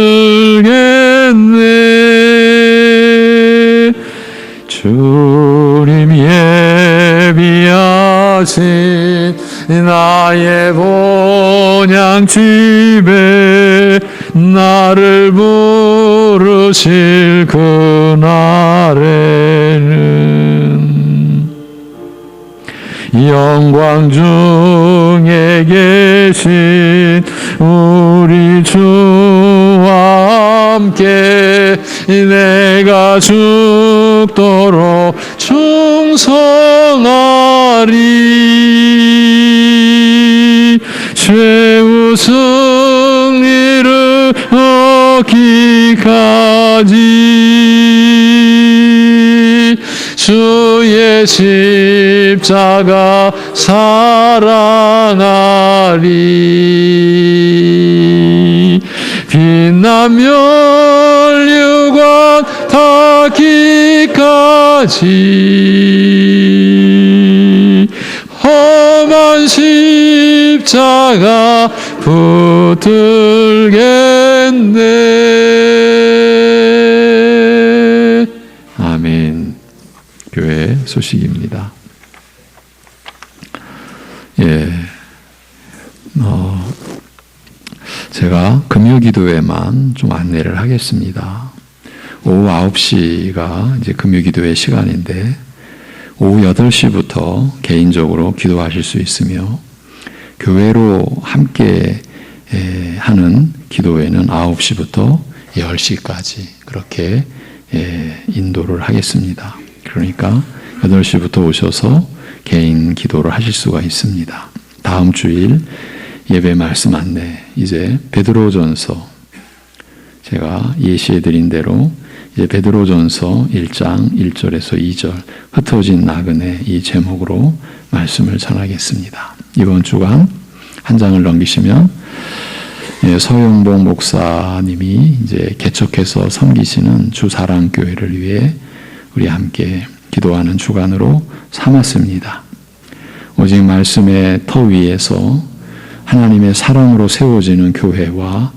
주님 예비하신 나의 본향집에 나를 부르실 그날에는 영광 중에 계신 우리 주와 함께 내가 죽도록 충성하리. 최후 승리를 얻기까지 주의 십자가 사랑하리. 빛난 면류관 닿기까지 험한 십자가 붙들겠네. 아멘. 교회 소식입니다. 제가 금요기도회만 좀 안내를 하겠습니다. 오후 9시가 이제 금요기도회 시간인데 오후 8시부터 개인적으로 기도하실 수 있으며 교회로 함께 하는 기도회는 9시부터 10시까지 그렇게 인도를 하겠습니다. 그러니까 8시부터 오셔서 개인 기도를 하실 수가 있습니다. 다음 주일 예배 말씀 안내, 이제 베드로전서, 제가 예시해드린 대로 이제 베드로전서 1장 1절에서 2절 흩어진 나그네 이 제목으로 말씀을 전하겠습니다. 이번 주간 한 장을 넘기시면 서영봉 목사님이 이제 개척해서 섬기시는 주사랑교회를 위해 우리 함께 기도하는 주간으로 삼았습니다. 오직 말씀의 터 위에서 하나님의 사랑으로 세워지는 교회와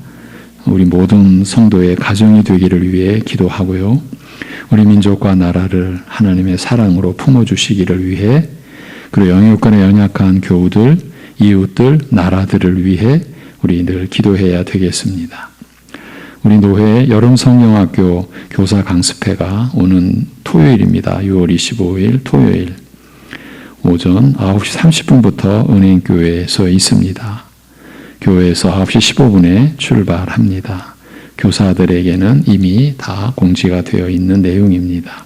우리 모든 성도의 가정이 되기를 위해 기도하고요. 우리 민족과 나라를 하나님의 사랑으로 품어주시기를 위해, 그리고 영육간에 연약한 교우들, 이웃들, 나라들을 위해 우리 늘 기도해야 되겠습니다. 우리 노회 여름 성령학교 교사 강습회가 오는 토요일입니다. 6월 25일 토요일 오전 9시 30분부터 은행교회에서 있습니다. 교회에서 9시 15분에 출발합니다. 교사들에게는 이미 다 공지가 되어 있는 내용입니다.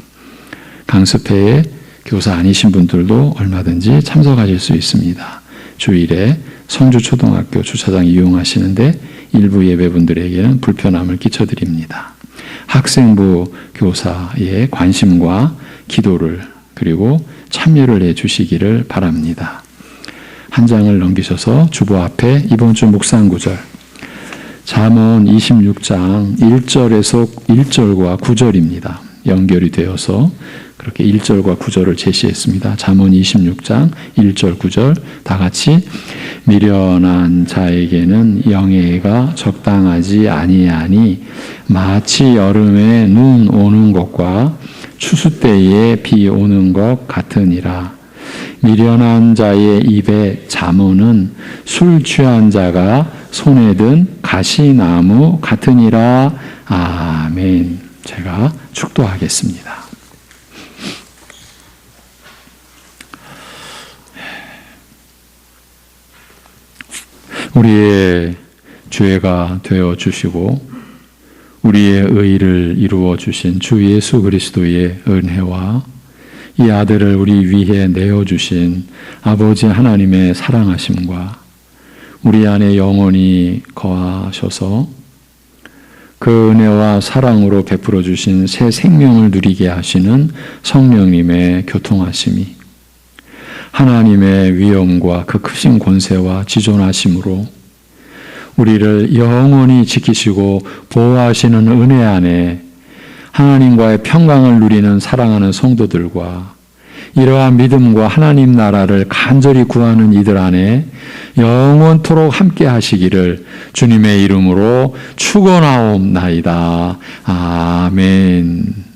강습회에 교사 아니신 분들도 얼마든지 참석하실 수 있습니다. 주일에 성주초등학교 주차장 이용하시는데 일부 예배분들에게는 불편함을 끼쳐드립니다. 학생부 교사의 관심과 기도를 그리고 참여를 해주시기를 바랍니다. 한 장을 넘기셔서 주보 앞에 이번 주 묵상 구절 잠언 26장 1절에서 1절과 9절입니다. 연결이 되어서 그렇게 1절과 9절을 제시했습니다. 잠언 26장 1절 9절 다 같이 미련한 자에게는 영예가 적당하지 아니하니 마치 여름에 눈 오는 것과 추수 때에 비 오는 것 같으니라. 미련한 자의 입에 잠언은 술 취한 자가 손에 든 가시나무 같으니라. 아멘. 제가 축도하겠습니다. 우리의 죄가 되어 주시고 우리의 의를 이루어 주신 주 예수 그리스도의 은혜와 이 아들을 우리 위해 내어 주신 아버지 하나님의 사랑하심과 우리 안에 영원히 거하셔서 그 은혜와 사랑으로 베풀어 주신 새 생명을 누리게 하시는 성령님의 교통하심이 하나님의 위엄과 그 크신 권세와 지존하심으로 우리를 영원히 지키시고 보호하시는 은혜 안에 하나님과의 평강을 누리는 사랑하는 성도들과 이러한 믿음과 하나님 나라를 간절히 구하는 이들 안에 영원토록 함께 하시기를 주님의 이름으로 축원하옵나이다. 아멘.